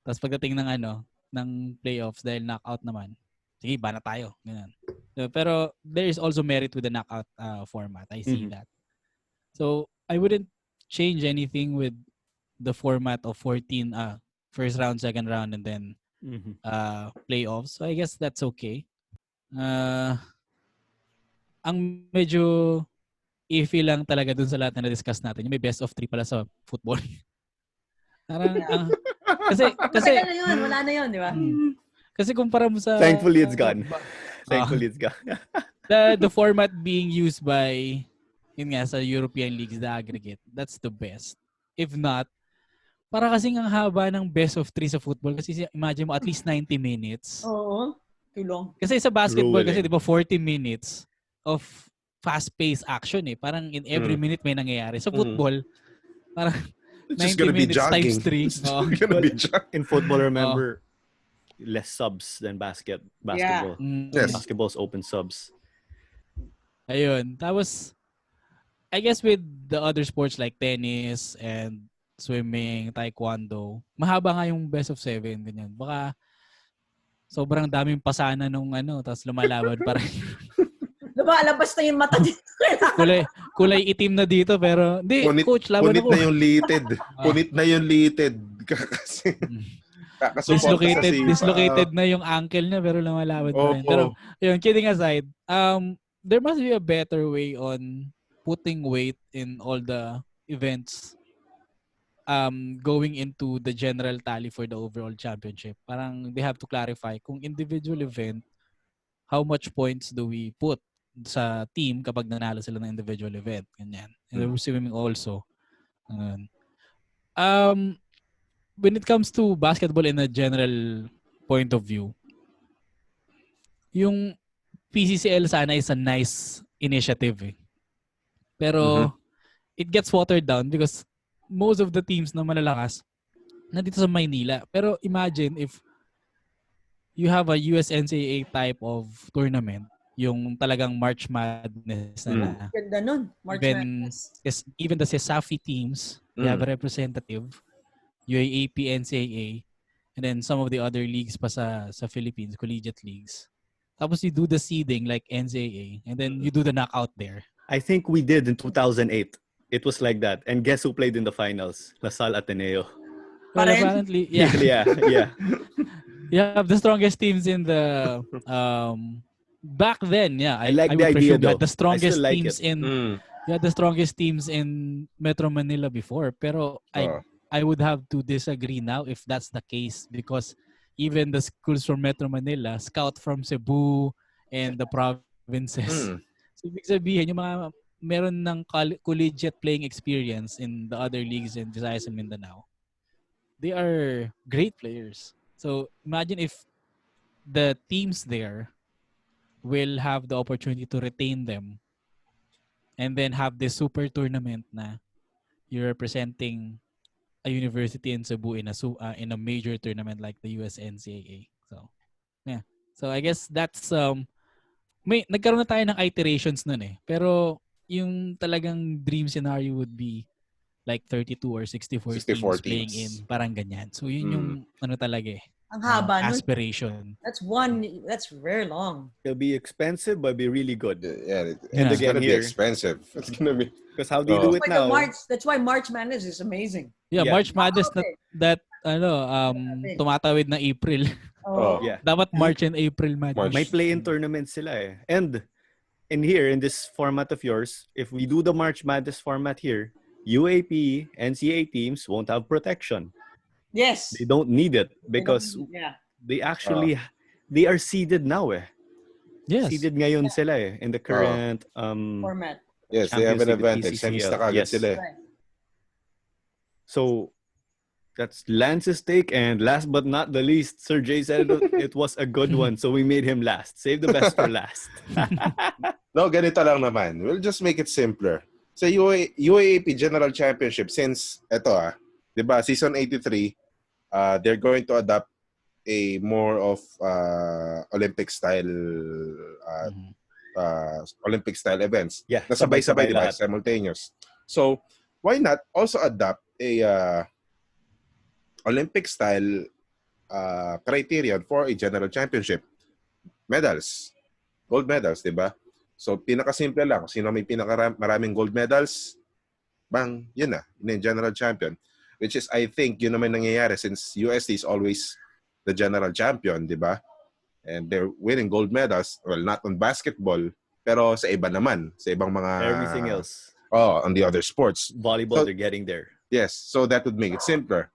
Speaker 4: Tapos pagdating ng playoffs dahil knockout naman, sige, ba na tayo. Ganun. So, pero there is also merit with the knockout format. I see that. So, I wouldn't change anything with the format of 14 first round, second round, and then playoffs. So, I guess that's okay. Ang medyo iffy lang talaga dun sa lahat na na-discuss natin. Yung may best of 3 pala sa football. Parang, kasi
Speaker 2: wala na yun, di ba?
Speaker 4: Kasi kumpara mo sa...
Speaker 1: Thankfully, it's gone. Thankfully, it's gone.
Speaker 4: the format being used by, yun nga, sa European leagues, the aggregate, that's the best. If not, para kasing ang haba ng best of 3 sa football. Kasi imagine mo, at least 90 minutes.
Speaker 2: Oo. Too long.
Speaker 4: Kasi sa basketball, kasi di ba 40 minutes of fast-paced action eh. Parang in every minute may nangyayari. Sa football, parang 90 minutes times 3.
Speaker 1: In football, remember, less subs than basketball.
Speaker 3: Yes.
Speaker 1: Basketball's open subs.
Speaker 4: Ayun. Tapos, I guess with the other sports like tennis and swimming, taekwondo, mahaba nga yung best of 7. Ganyan. Baka sobrang daming pasana nung tapos lumalaban pa rin.
Speaker 2: Lumalabas na yung mata dito.
Speaker 4: kulay itim na dito pero hindi, coach, laban
Speaker 3: punit
Speaker 4: ako.
Speaker 3: Punit na yung litid. Kasi
Speaker 4: dislocated na yung ankle niya pero lumalaban pa rin. Pero yun, kidding aside, there must be a better way on putting weight in all the events going into the general tally for the overall championship. Parang they have to clarify kung individual event, how much points do we put sa team kapag nanalo sila ng individual event. Ganyan. And swimming also. When it comes to basketball in a general point of view, yung PCCL sana is a nice initiative eh. Pero it gets watered down because most of the teams na malalakas nandito sa Maynila. Pero imagine if you have a USNCAA type of tournament, yung talagang March Madness na.
Speaker 2: Ganda nun. March Madness.
Speaker 4: Even the CESAFI teams, they have a representative, UAAP, NCAA, and then some of the other leagues pa sa Philippines, collegiate leagues. Tapos you do the seeding like NCAA, and then you do the knockout there.
Speaker 1: I think we did in 2008. It was like that. And guess who played in the finals? La Salle Ateneo.
Speaker 4: Well, apparently, yeah.
Speaker 1: yeah.
Speaker 4: You have the strongest teams in the back then, yeah. I
Speaker 1: like the
Speaker 4: would
Speaker 1: idea,
Speaker 4: presume
Speaker 1: though.
Speaker 4: You had the strongest
Speaker 1: I still like
Speaker 4: teams
Speaker 1: it.
Speaker 4: you had the strongest teams in Metro Manila before. Pero I would have to disagree now if that's the case because even the schools from Metro Manila scout from Cebu and the provinces. So ibig sabihin, yung mga meron ng collegiate playing experience in the other leagues in Visayas and Mindanao, they are great players. So imagine if the teams there will have the opportunity to retain them and then have this super tournament na you're representing a a university in Cebu in a major tournament like the USNCAA. So, yeah. So I guess that's nagkaroon na tayo ng iterations nun eh. Pero yung talagang dream scenario would be like 32 or 64 teams playing in parang ganyan. So yun yung ano talaga eh.
Speaker 2: Ang haba
Speaker 4: aspiration.
Speaker 2: That's very long.
Speaker 1: It'll be expensive, but be really good.
Speaker 3: Yeah,
Speaker 1: and
Speaker 3: it's
Speaker 1: again
Speaker 3: gonna be expensive. It's gonna be
Speaker 1: because how they do it now.
Speaker 2: That's why March Madness is amazing.
Speaker 4: Yeah, March Madness that tumatawid na April.
Speaker 1: Yeah.
Speaker 4: Dapat March and April Madness.
Speaker 1: May play-in tournament sila eh. And in here, in this format of yours, if we do the March Madness format here, UAP, NCAA teams won't have protection.
Speaker 2: Yes.
Speaker 1: They don't need it because they actually they are seeded now eh.
Speaker 4: Yes.
Speaker 1: Seeded ngayon sila eh in the current
Speaker 2: format.
Speaker 3: Yes, they have an advantage. Semis na kagad sila.
Speaker 1: So that's Lance's take, and last but not the least, Sir Jay said it was a good one, so we made him last. Save the best for last.
Speaker 3: No, ganito lang naman. We'll just make it simpler. Sa UAAP General Championship, since di ba, season 83, they're going to adopt a more of Olympic style events.
Speaker 1: Yeah,
Speaker 3: na sabay-sabay, diba? Simultaneous. So, why not also adopt a Olympic style criterion for a general championship? Medals. Gold medals, diba? So, pinakasimple lang. Sino may maraming gold medals, bang, yun na. Yun yung general champion. Which is, I think, yun naman nangyayari since UST is always the general champion, di ba? And they're winning gold medals. Well, not on basketball, pero sa iba naman. Sa ibang mga...
Speaker 1: Everything else.
Speaker 3: On the other sports.
Speaker 1: Volleyball, they're getting there.
Speaker 3: Yes, so that would make it simpler.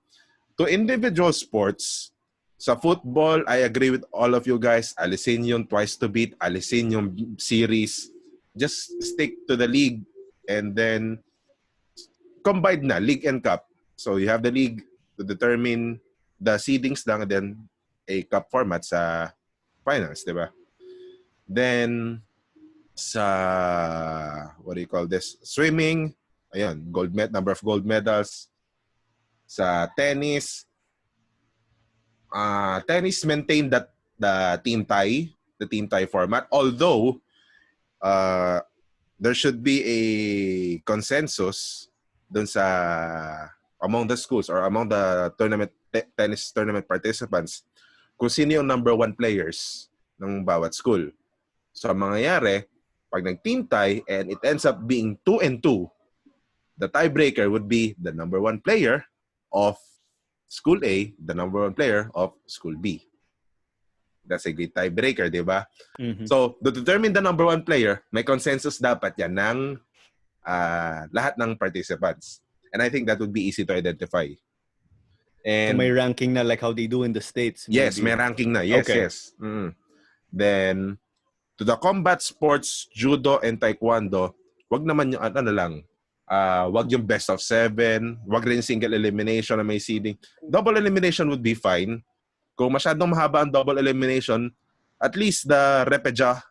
Speaker 3: To individual sports, sa football, I agree with all of you guys. Alisin yung twice to beat. Alisin yung series. Just stick to the league and then combined na, league and cup. So you have the league to determine the seedings lang and then a cup format sa finals, di ba? Then sa what do you call this? Swimming, ayun, number of gold medals. Sa tennis, tennis maintained the team tie format. Although there should be a consensus dun sa among the schools or among the tennis tournament participants kung sino yung number 1 players ng bawat school. So, ang mangyayari, pag nag-team tie and it ends up being 2-2, the tiebreaker would be the number 1 player of School A, the number 1 player of School B. That's a great tiebreaker, di ba? Mm-hmm. So, to determine the number 1 player, may consensus dapat yan ng lahat ng participants. And I think that would be easy to identify. And
Speaker 1: so may ranking na like how they do in the States. Maybe.
Speaker 3: Yes, may ranking na. Yes, okay. Yes. Then, to the combat sports, judo and taekwondo, wag naman yung wag yung best of 7, wag rin single elimination na may seeding. Double elimination would be fine. Kung masyadong mahaba ang double elimination, at least the repechage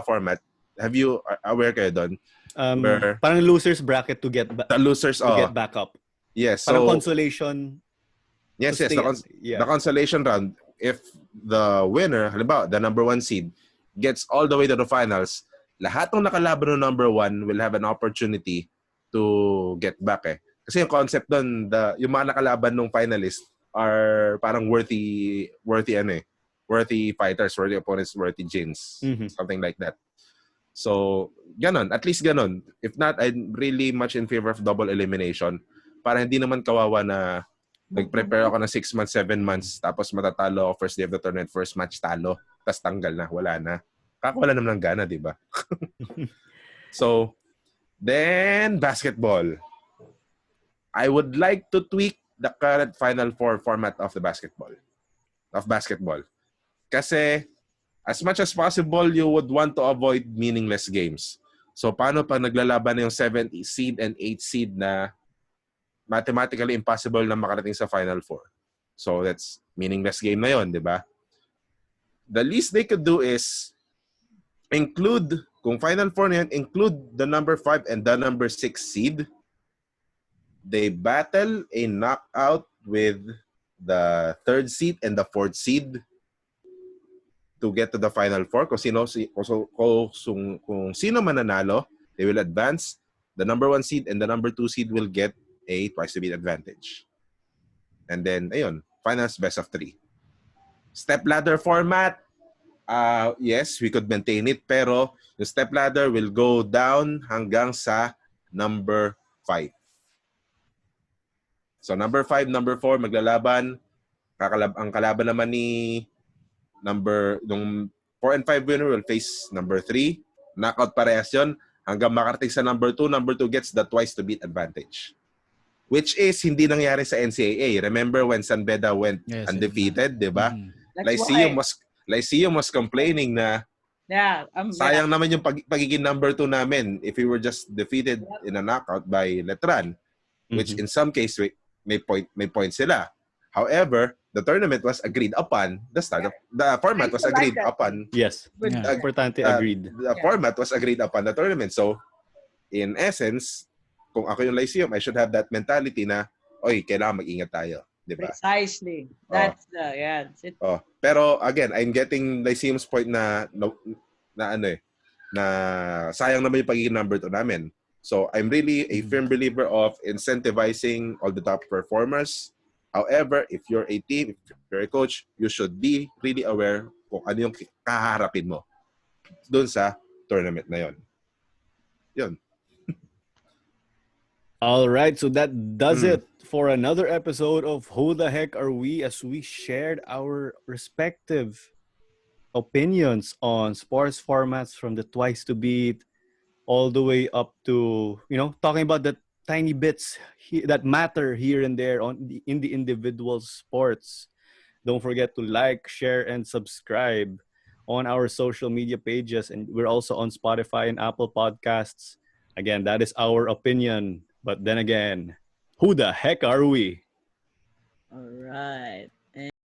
Speaker 3: format, have you aware kayo doon?
Speaker 1: Parang losers bracket to get get back up.
Speaker 3: Yes,
Speaker 1: parang consolation.
Speaker 3: Yes, the consolation round. If the winner, halimbawa, the number 1 seed, gets all the way to the finals, lahat ng nakalaban ng number 1 will have an opportunity to get back eh. Kasi yung concept doon, yung mga nakalaban ng finalist are parang worthy fighters, worthy opponents, worthy gins. Mm-hmm. Something like that. So, ganon. At least ganon. If not, I'm really much in favor of double elimination. Para hindi naman kawawa na nag-prepare ako ng 6 months, 7 months, tapos matatalo ako first day of the tournament, first match talo, tapos tanggal na, wala na. Kakawala naman ng gana, di ba? So, then basketball. I would like to tweak the current Final Four format of basketball. Kasi, as much as possible, you would want to avoid meaningless games. So, paano pag naglalaban na yung 7th seed and 8th seed na mathematically impossible na makarating sa Final Four? So, that's meaningless game na yun, di ba? The least they could do is kung Final Four na yun, include the number 5 and the number 6 seed they battle a knockout with the 3rd seed and the 4th seed to get to the Final Four. Kung sino mananalo, they will advance. The number 1 seed and the number 2 seed will get a twice to beat advantage. And then, ayun, finals best of 3. Step ladder format, yes, we could maintain it, pero yung step ladder will go down hanggang sa number 5. So number 5, number 4 maglalaban. Ang kalaban naman ni nung 4 and 5 winner will face number 3. Knockout parehas yun hanggang makarating sa number 2. Number 2 gets the twice to beat advantage. Which is hindi nangyari sa NCAA. Remember when San Beda went undefeated, di ba? Lyceum was complaining na sayang naman yung pagiging number 2 namin if we were just defeated in a knockout by Letran, which in some case may point sila. However, the tournament was agreed upon. The format was agreed upon.
Speaker 1: Yes, importante agreed.
Speaker 3: The format was agreed upon the tournament. So, in essence, kung ako yung Lyceum, I should have that mentality na, oy, kailangan mag-ingat tayo. Diba?
Speaker 2: Precisely. That's it.
Speaker 3: Pero again, I'm getting Lyceum's point na sayang naman yung pagiging number 2 namin. So I'm really a firm believer of incentivizing all the top performers. However, if you're a team, if you're a coach, you should be really aware kung ano yung kaharapin mo doon sa tournament na yon. Yun.
Speaker 1: All right, so that does it for another episode of Who the Heck Are We, as we shared our respective opinions on sports formats from the twice to beat all the way up to, talking about the tiny bits that matter here and there in the individual sports. Don't forget to like, share, and subscribe on our social media pages. And we're also on Spotify and Apple Podcasts. Again, that is our opinion. But then again, who the heck are we?
Speaker 2: All right.